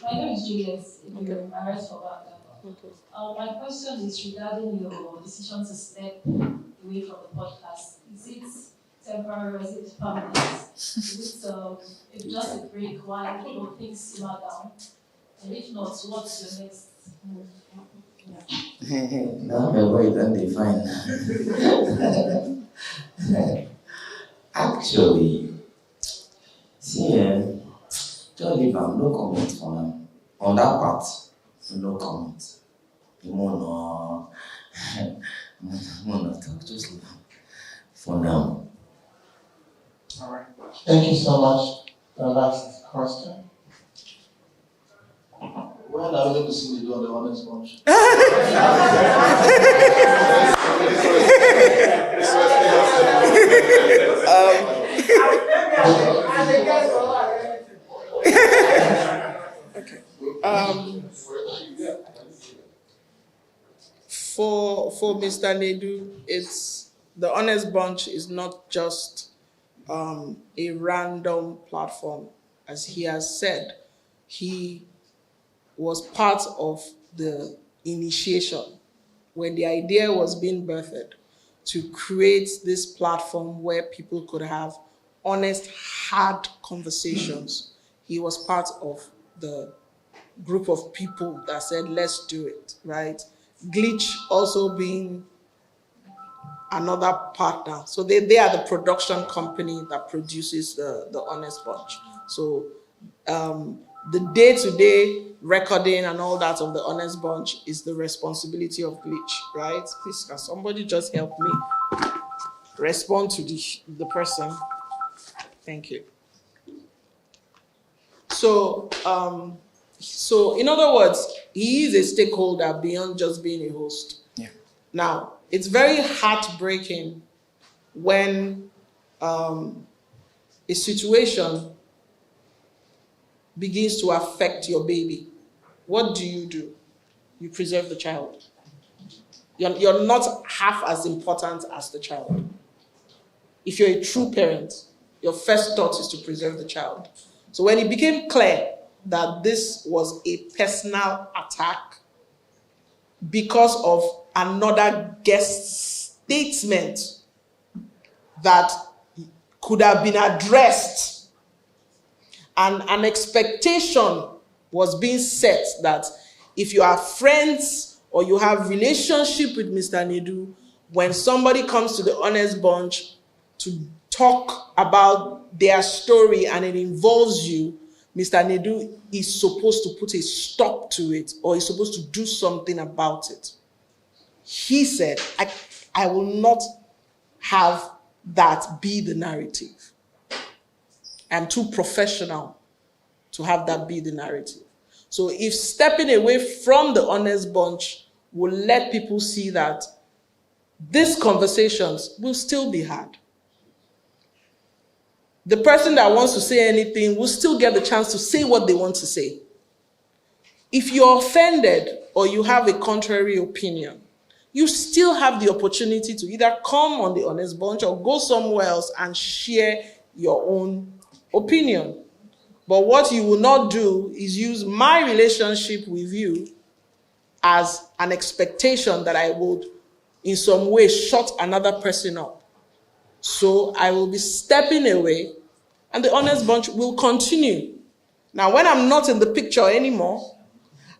My name is Julius. Arrest for background. Okay. My question is regarding your decision to step away from the podcast. Is it temporary or is it permanent? Is it just a break while things simmer down? And if not, what's your next move? Now my boy don't define. Actually, see, just leave am, no comment for now. On that part, no comment. You wanna talk, just leave am for now. All right. Thank you so much. The last question. When are we going to see Nedu on the honest bunch? For Mr. Nedu, it's the Honest Bunch is not just a random platform. As he has said, he was part of the initiation when the idea was being birthed to create this platform where people could have honest, hard conversations. He was part of the group of people that said, let's do it, right? Glitch also being another partner. So they are the production company that produces the Honest Bunch. So the day-to-day recording and all that of the Honest Bunch is the responsibility of Glitch, right? Please, can somebody just help me respond to the person? Thank you. So, so in other words, he is a stakeholder beyond just being a host. Yeah. Now, it's very heartbreaking when a situation begins to affect your baby. What do? You preserve the child. You're not half as important as the child. If you're a true parent, your first thought is to preserve the child. So when it became clear that this was a personal attack because of another guest's statement that could have been addressed, and an expectation was being set that if you are friends or you have relationship with Mr. Nedu, when somebody comes to the Honest Bunch to talk about their story and it involves you, Mr. Nedu is supposed to put a stop to it, or is supposed to do something about it. He said, I will not have that be the narrative. I'm too professional to have that be the narrative. So if stepping away from the Honest Bunch will let people see that these conversations will still be had. The person that wants to say anything will still get the chance to say what they want to say. If you're offended or you have a contrary opinion, you still have the opportunity to either come on the Honest Bunch or go somewhere else and share your own opinion. But what you will not do is use my relationship with you as an expectation that I would in some way shut another person up. So I will be stepping away and the Honest Bunch will continue. Now, when I'm not in the picture anymore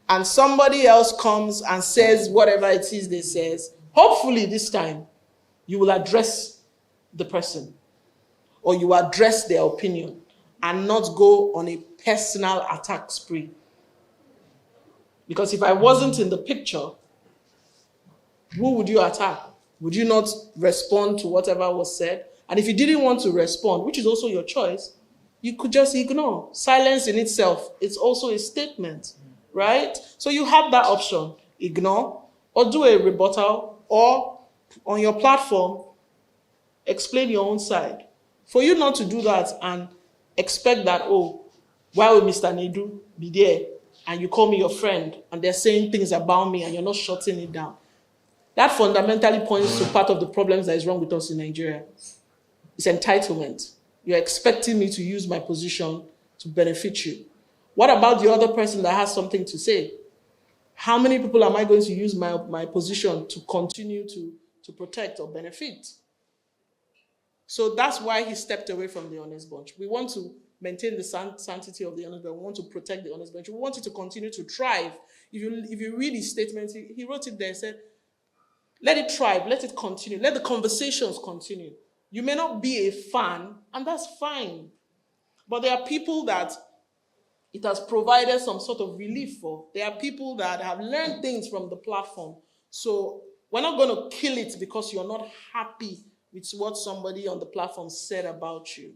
and somebody else comes and says whatever it is they says, hopefully this time you will address the person or you address their opinion and not go on a personal attack spree. Because if I wasn't in the picture, who would you attack? Would you not respond to whatever was said? And if you didn't want to respond, which is also your choice, you could just ignore. Silence in itself, it's also a statement, right? So you have that option, ignore, or do a rebuttal, or on your platform, explain your own side. For you not to do that and expect that, oh, why would Mr. Nedu be there and you call me your friend and they're saying things about me and you're not shutting it down? That fundamentally points to part of the problems that is wrong with us in Nigeria. It's entitlement. You're expecting me to use my position to benefit you. What about the other person that has something to say? How many people am I going to use my position to continue to protect or benefit? So that's why he stepped away from the Honest Bunch. We want to maintain the sanctity of the Honest Bunch. We want to protect the Honest Bunch. We want it to continue to thrive. If you read his statement, he wrote it there, he said, let it thrive, let it continue, let the conversations continue. You may not be a fan, and that's fine. But there are people that it has provided some sort of relief for. There are people that have learned things from the platform. So we're not going to kill it because you're not happy with what somebody on the platform said about you.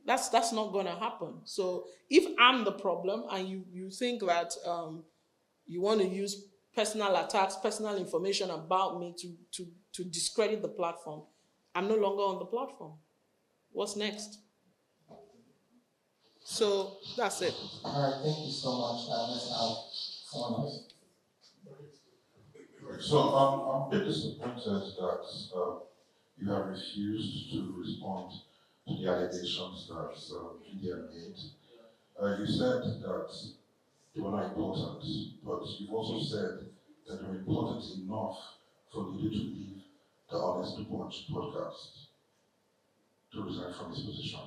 That's not going to happen. So if I'm the problem and you think that you want to use personal attacks, personal information about me to discredit the platform, I'm no longer on the platform. What's next? So that's it. All right, thank you so much. Let's have someone else. So I'm a bit disappointed that you have refused to respond to the allegations that VDM made. You said that they were not important, but you've also said that they were important enough for Nedu to leave the Honest Bunch podcast to resign from his position.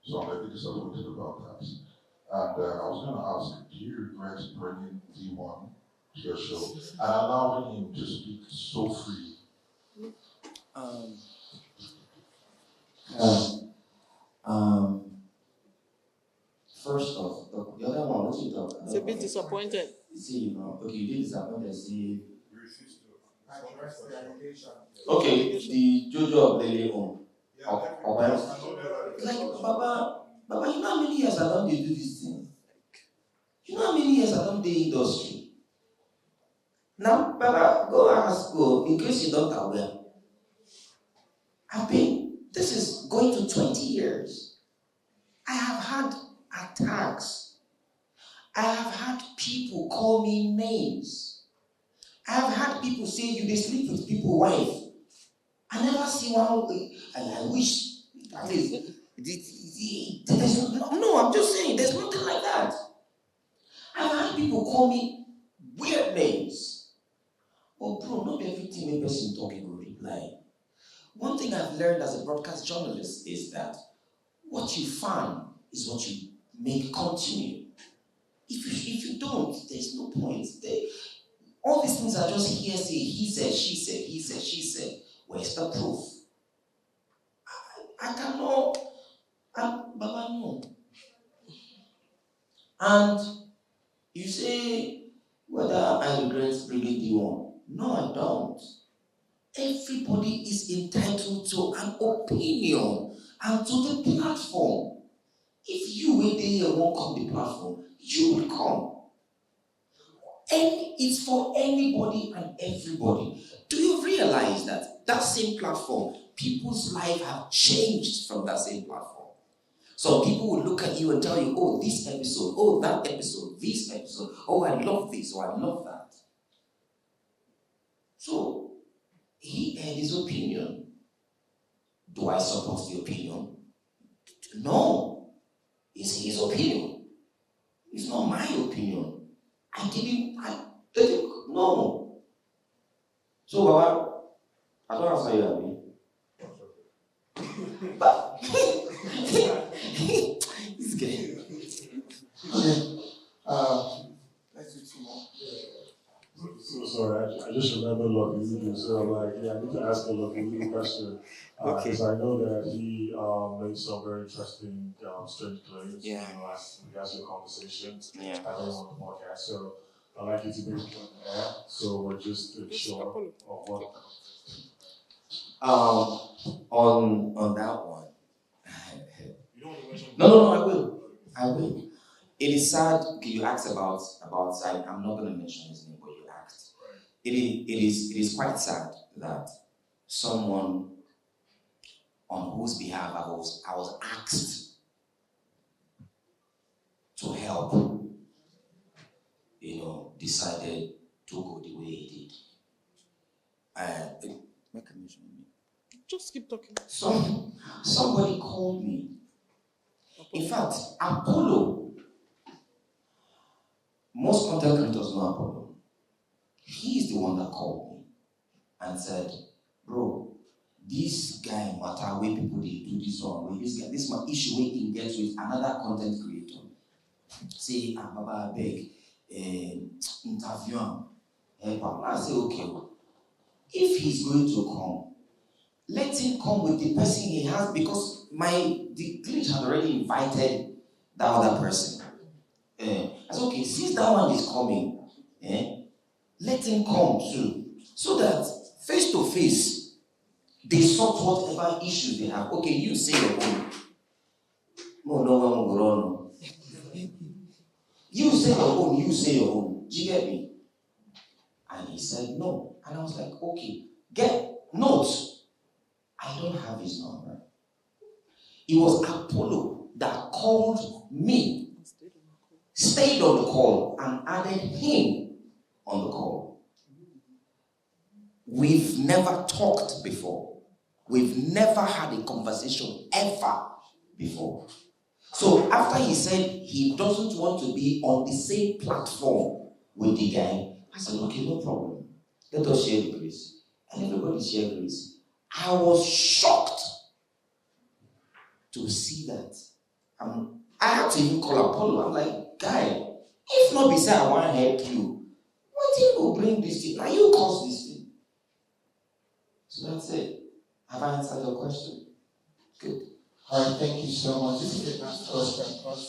So I'm a bit disappointed about that. And I was going to ask, do you regret bringing V1 to your show and allowing him to speak so free? First off, the other one, what you talk about? It's a bit disappointed. See, okay, you did disappointed. See, Address the allegation. okay, the Jojo of Lele home. Like, Baba, you know how many years I don't do this thing? You know how many years I don't do industry? Now, Baba, go, in case you don't aware. This is going to 20 years. I have had attacks. I have had people call me names. I have had people say they sleep with people's wife. I never see one, and I wish, at least, no, I'm just saying, there's nothing like that. I've had people call me weird names. Oh, bro, not everything a person talking will reply. One thing I've learned as a broadcast journalist is that what you find is what you make continue. If you don't, there's no point. All these things are just hearsay. He said, she said, he said, she said. Where's the proof? I cannot. Baba, no. And you say whether I regret bringing the one. No, I don't. Everybody is entitled to an opinion and to the platform. If you wait there and won't come to the platform, you will come. And it's for anybody and everybody. Do you realize that that same platform, people's lives have changed from that same platform? So people will look at you and tell you, oh, this episode, oh, that episode, this episode, oh, I love this, or I love that. So he had his opinion. Do I support the opinion? No. It's his opinion. It's not my opinion. I didn't, no. So, Baba, I don't answer you, Abi. But, this guy. Okay. Let's do two more. So sorry, I just remember Lucky, so I'm like, yeah, I need to ask a Lucky question. Because I know that he made some very interesting, strange claims. Yeah. You know, as regards your conversation. Yeah. I know on the podcast. So I'd like you to be on the air. So we're just sure of what. On that one. You don't want to mention. No, I will. It is sad. Okay, you asked about. I'm not going to mention his name, but you asked. It is quite sad that someone on whose behalf I was asked to help, decided to go the way he did. Just keep talking. Somebody called me. In fact, Apollo, most content creators know Apollo. He is the one that called me and said, bro, this guy matter where people they do this one, this my issue where he gets with another content creator. Say, Baba beg, interview him. I say, okay. If he's going to come, let him come with the person he has, because the glitch had already invited that other person. I said, okay, since that one is coming, let him come too. So that face to face, they sort whatever issues they have. Okay, you say your own. No one will run. You say your own, you say your own. Do you get me? And he said no. And I was like, okay, get notes. I don't have his number. It was Apollo that called me, stayed on the call, and added him on the call. We've never talked before. We've never had a conversation ever before. So after he said he doesn't want to be on the same platform with the guy, I said, okay, no problem. Let us share the grace. And everybody shared grace. I was shocked to see that. I had to even call Apollo. I'm like, guy, if not be say I want to help you, what thing will bring this thing? Now you cause this thing. So that's it. Have I answered your question? Good. All right, thank you so much. This is the last question because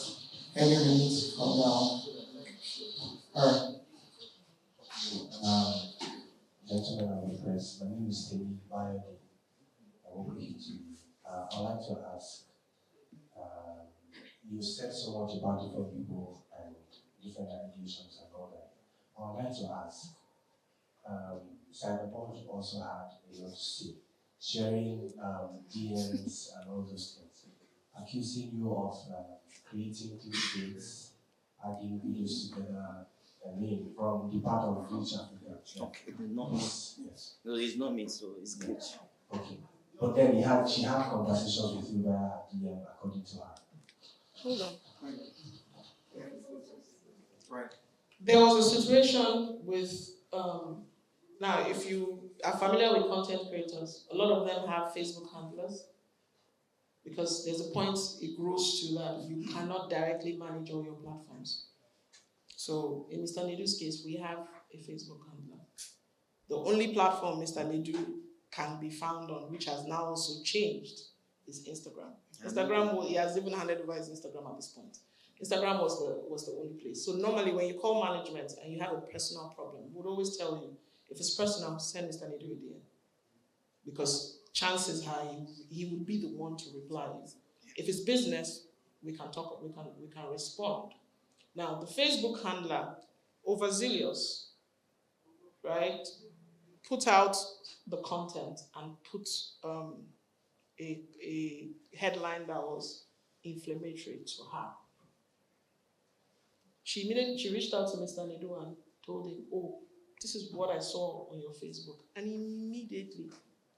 any minute from now. All right. Gentlemen of the press, my name is Timaya. I work with you. I'd like to ask, you said so much about different people and different allegations and all that. I'd like to ask, Cyberpunk also had a lot to say, sharing DMs and all those things, accusing you of creating clickbaits, adding videos together, I mean, from the part of which Africa. Okay, not me. Yes. No, it's not me, so it's good. Okay. But then she had conversations with you via DM according to her. Hold on. Right. There was a situation with, now if you are familiar with content creators, a lot of them have Facebook handlers because there's a point it grows to that you cannot directly manage all your platforms. So in Mr. Nedu's case, we have a Facebook handler. The only platform Mr. Nedu can be found on, which has now also changed, is Instagram. Instagram, he has even handed over his Instagram at this point. Instagram was the only place. So normally when you call management and you have a personal problem, we would always tell you, if it's personal, send Mr. Nedu a DM. Because chances are he would be the one to reply. If it's business, we can talk, we can respond. Now, the Facebook handler, overzealous, right, put out the content and put a headline that was inflammatory to her. She reached out to Mr. Nedu and told him, oh, this is what I saw on your Facebook. And immediately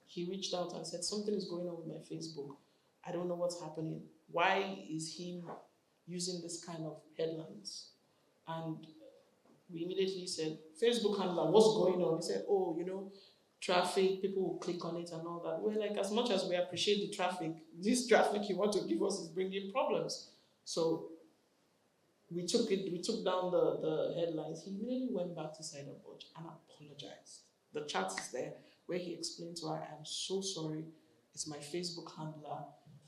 he reached out and said, something is going on with my Facebook. I don't know what's happening. Why is he using this kind of headlines? And we immediately said, Facebook handler, what's going on? He said, oh, traffic, people will click on it and all that. We're like, as much as we appreciate the traffic, this traffic you want to give us is bringing problems. So we took down the headlines. He immediately went back to Cyberpunk and apologized. The chat is there where he explained to her, I'm so sorry, it's my Facebook handler,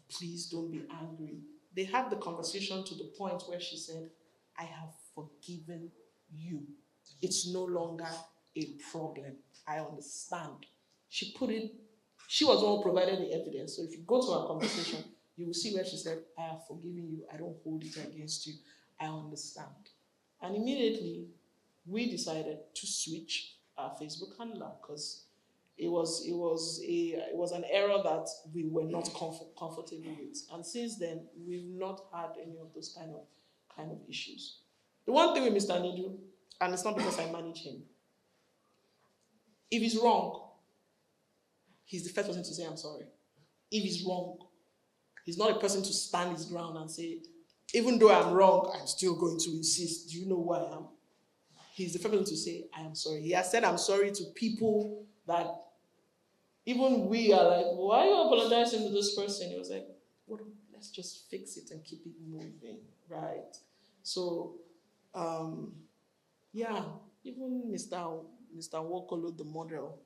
please don't be angry. They had the conversation to the point where she said, I have forgiven you. It's no longer a problem. I understand. She was the one who provided the evidence. So if you go to our conversation, you will see where she said, I have forgiven you. I don't hold it against you. I understand. And immediately, we decided to switch our Facebook handler because it was an error that we were not comfortable with. And since then, we've not had any of those kind of issues. The one thing with Mr. Nedu, and it's not because I manage him, if he's wrong, he's the first person to say, I'm sorry. If he's wrong, he's not a person to stand his ground and say, even though I'm wrong, I'm still going to insist. Do you know who I am? He's the first person to say, I am sorry. He has said, I'm sorry to people that even we are like, why are you apologizing to this person? He was like, well, let's just fix it and keep it moving, right? So, yeah, even Mr. Nwokolo, the model,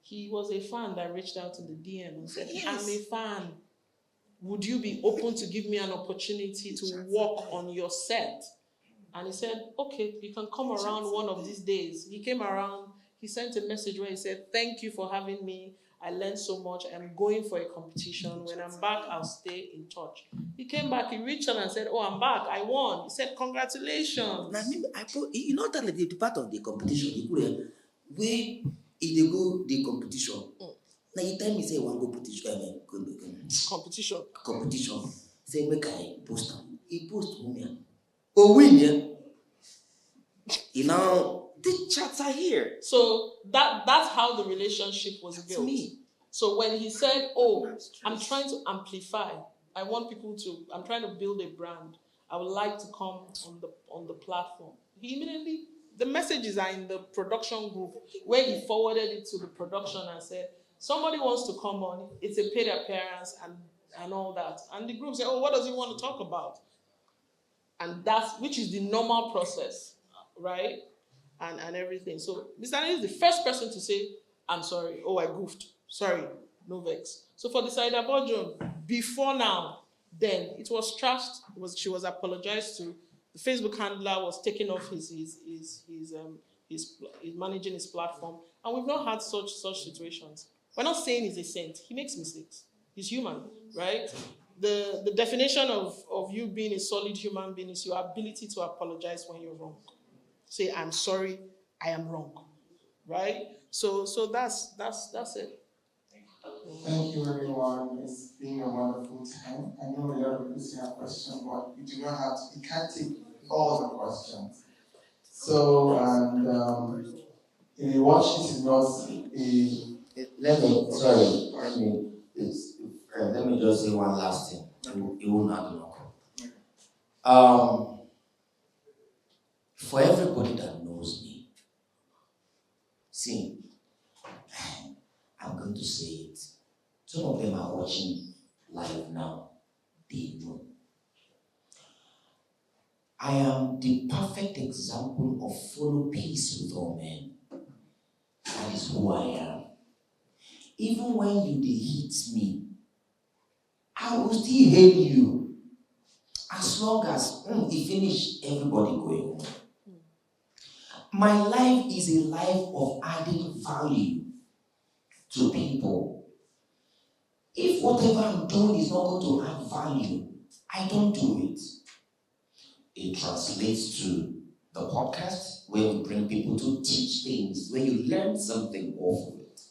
he was a fan that reached out in the DM and said, yes, I'm a fan. Would you be open to give me an opportunity to work on your set? And he said, okay, you can come around one of these days. He came around, he sent a message where he said, thank you for having me. I learned so much. I'm going for a competition. When I'm back, I'll stay in touch. He came back, he reached out and said, oh, I'm back. I won. He said, congratulations. You know that the part of the competition, where if they go the competition, now you tell me say one go competition. Say make I post them. He post who oh win yeah. You know the chats are here. So that's how the relationship was built. Me. So when he said, oh, I'm trying to amplify, I'm trying to build a brand, I would like to come on the platform. He immediately, the messages are in the production group where he forwarded it to the production and said, somebody wants to come on, it's a paid appearance and all that. And the group said, oh, what does he want to talk about? And that's, which is the normal process, right? And everything. So Mr. Nedu is the first person to say, I'm sorry, oh, I goofed, sorry, no vex. So for the Saida John, before now, then it was trashed, she was apologized to, the Facebook handler was taking off his managing his platform, and we've not had such situations. We're not saying he's a saint, he makes mistakes, he's human, right? The definition of you being a solid human being is your ability to apologize when you're wrong. Say, I'm sorry, I am wrong, right? So that's it. Thank you, everyone. It's been a wonderful time. I know a lot of people still have questions, but you do not have to. You can't take all the questions. So, and if you watch this is not Let me just say one last thing. It will not be long. For everybody that knows me, see, I'm going to say it. Some of them are watching live now. They know. I am the perfect example of follow peace with all men. That is who I am. Even when you hit me, I will still hail you. As long as you finish, everybody going home. My life is a life of adding value to people. If whatever I'm doing is not going to add value, I don't do it. It translates to the podcast, where we bring people to teach things, where you learn something off of it.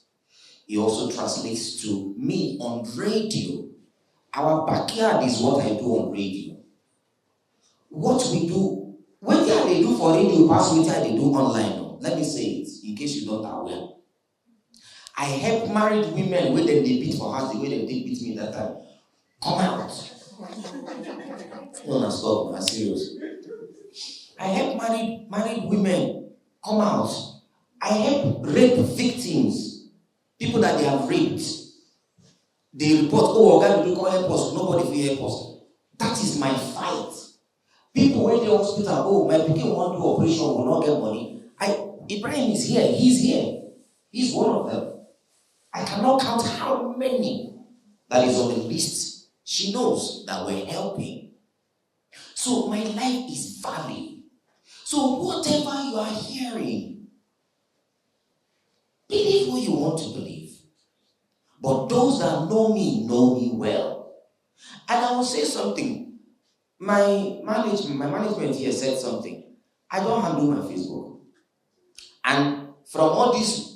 It also translates to me on radio. Our backyard is what I do on radio. What we do, what they do for radio, pass what they do online. Let me say it, in case you're not aware. I help married women when they beat for house, the way they beat me that time. Come out. No, stop, I'm serious. I help married women come out. I help rape victims, people that they have raped. They report, oh, God, you can't help us, nobody will help us. That is my fight. People when they hospital, oh, my pikin want to do operation, will not get money. Ibrahim is here, he's here. He's one of them. I cannot count how many that is on the list. She knows that we're helping. So my life is valid. So whatever you are hearing, believe what you want to believe. But those that know me well. And I will say something. My management here said something. I don't handle my Facebook. And from all this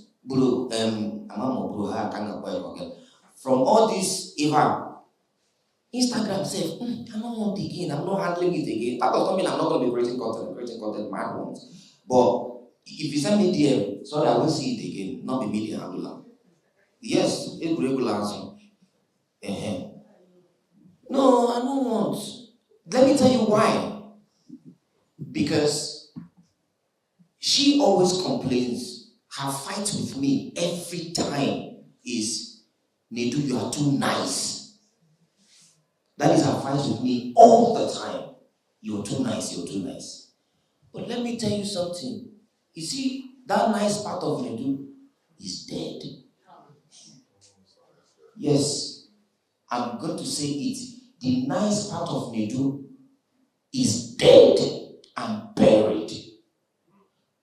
from all this Instagram says, I don't want it again, I'm not handling it again. That does not mean I'm not going to be creating content my own. But if you send me DM, sorry, I won't see it again, not the media handler. Yes, it's regular answer. No, I don't want. Let me tell you why. Because she always complains. Her fight with me every time is, Nedu, you are too nice. That is her fight with me all the time. You're too nice, you're too nice. But let me tell you something. You see, that nice part of Nedu is dead. Yes, I'm going to say it. The nice part of Nedu is dead and buried.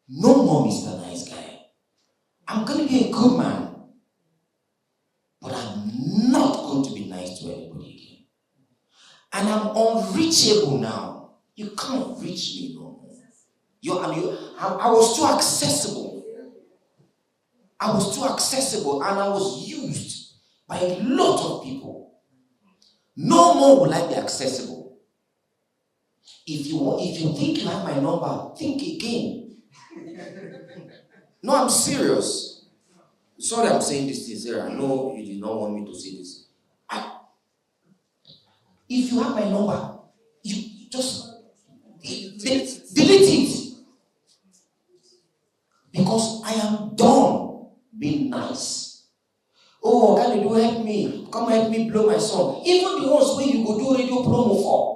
No more Mr. Nice Guy. I'm going to be a good man. But I'm not going to be nice to anybody again. And I'm unreachable now. You can't reach me no more. I was too accessible. I was too accessible and I was used by a lot of people. No more will I be accessible. If you think you have my number, think again. No, I'm serious. Sorry I'm saying this thing, Sarah. I know you did not want me to say this. If you have my number, you just delete it. Because I am done being nice. Oh, God, you help me. Come help me blow my song. Even the ones where you go do radio promo for.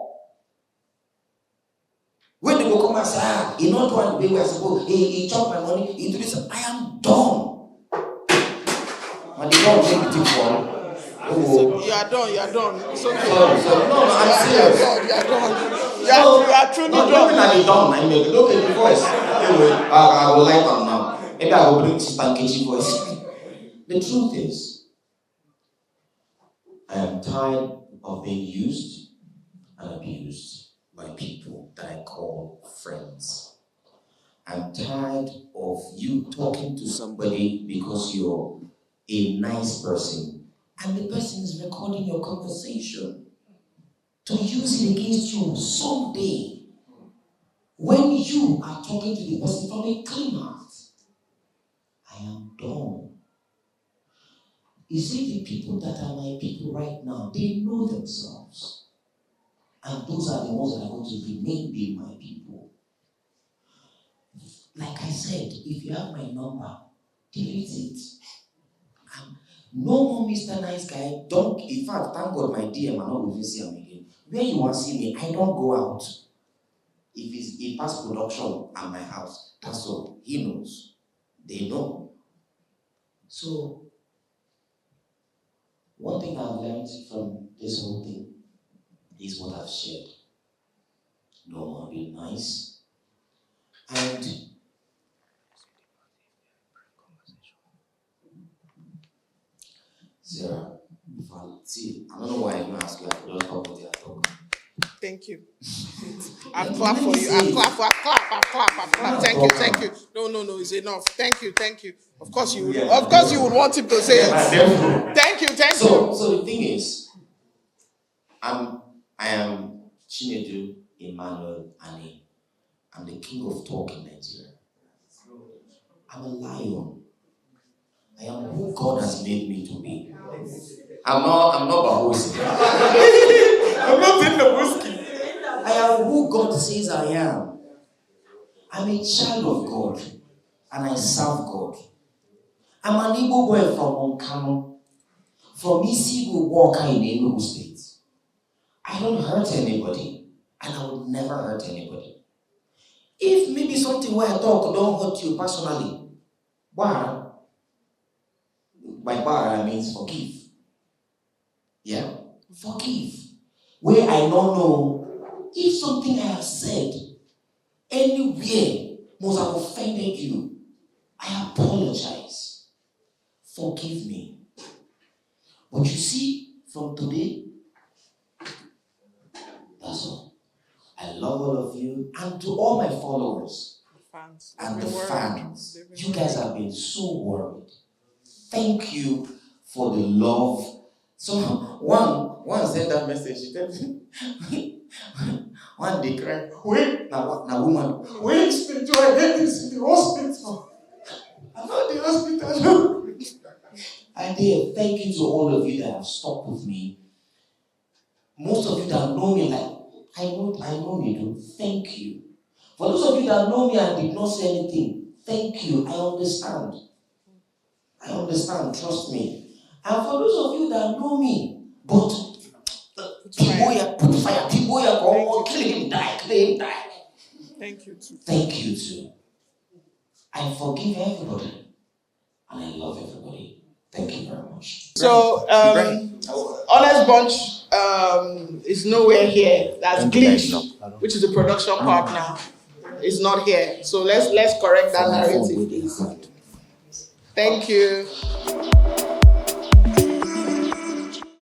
will come and say, ah, he not one way where I suppose he chop my money, he do this. I am dumb. And they don't take the tip one. Oh. You are done. It's okay. No, I'm serious. You are done. You are truly done. Looking at the dumb, I mean, look at the voice. Anyway, I will light on now. Maybe I will bring Spankichi voice. The truth is, I am tired of being used and abused by people that I call friends. I'm tired of you talking to somebody because you're a nice person and the person is recording your conversation to use it against you someday when you are talking to the person from a clean heart. I am done. You see, the people that are my people right now, they know themselves. And those are the ones that are going to remain being my people. Like I said, if you have my number, delete it. No more Mr. Nice Guy. Don't, in fact, thank God my DM, I'm not going to see him again. Where you want to see me, I don't go out. If it's a past production at my house, that's all. He knows. They know. So, one thing I've learned from this whole thing is what I've shared. No more being nice. And Sarah, see, I don't know why I didn't ask you. I could just talk with you. Thank you. I clap for you. I clap. Thank you. No, it's enough. Thank you. Of course you would want him to say it. Thank you. So the thing is, I am Nedu, Emmanuel, Ani. I'm the king of talk in Nigeria. I'm a lion. I am who God has made me to be. I'm not Bahosi. I'm not in the Bahosi. I am who God says I am. I'm a child of God and I serve God. I'm an Igbo boy from Onkano, from Isigo Walker in Enugu State. I don't hurt anybody and I would never hurt anybody. If maybe something where I talk don't hurt you personally, by bar I mean forgive. Yeah? Forgive. Where I don't know if something I have said anywhere must have offended you, I apologize. Forgive me. But you see, from today, that's all. I love all of you and to all my followers and the fans. You guys have been so worried. Thank you for the love. So one sent that message. She told me, one day cried, wait, now woman, wait, do I get this in the hospital? I'm not in the hospital. And thank you to all of you that have stuck with me. Most of you that know me, like I know Nedu. Thank you. For those of you that know me and did not say anything, thank you. I understand. Trust me. And for those of you that know me, but put fire, kill him, die. Thank you too. Thank you too. I forgive everybody and I love everybody. Thank you very much. So, Honest Bunch is nowhere here. That's Glitch, which is the production partner, is not here. So let's correct that narrative. Thank you.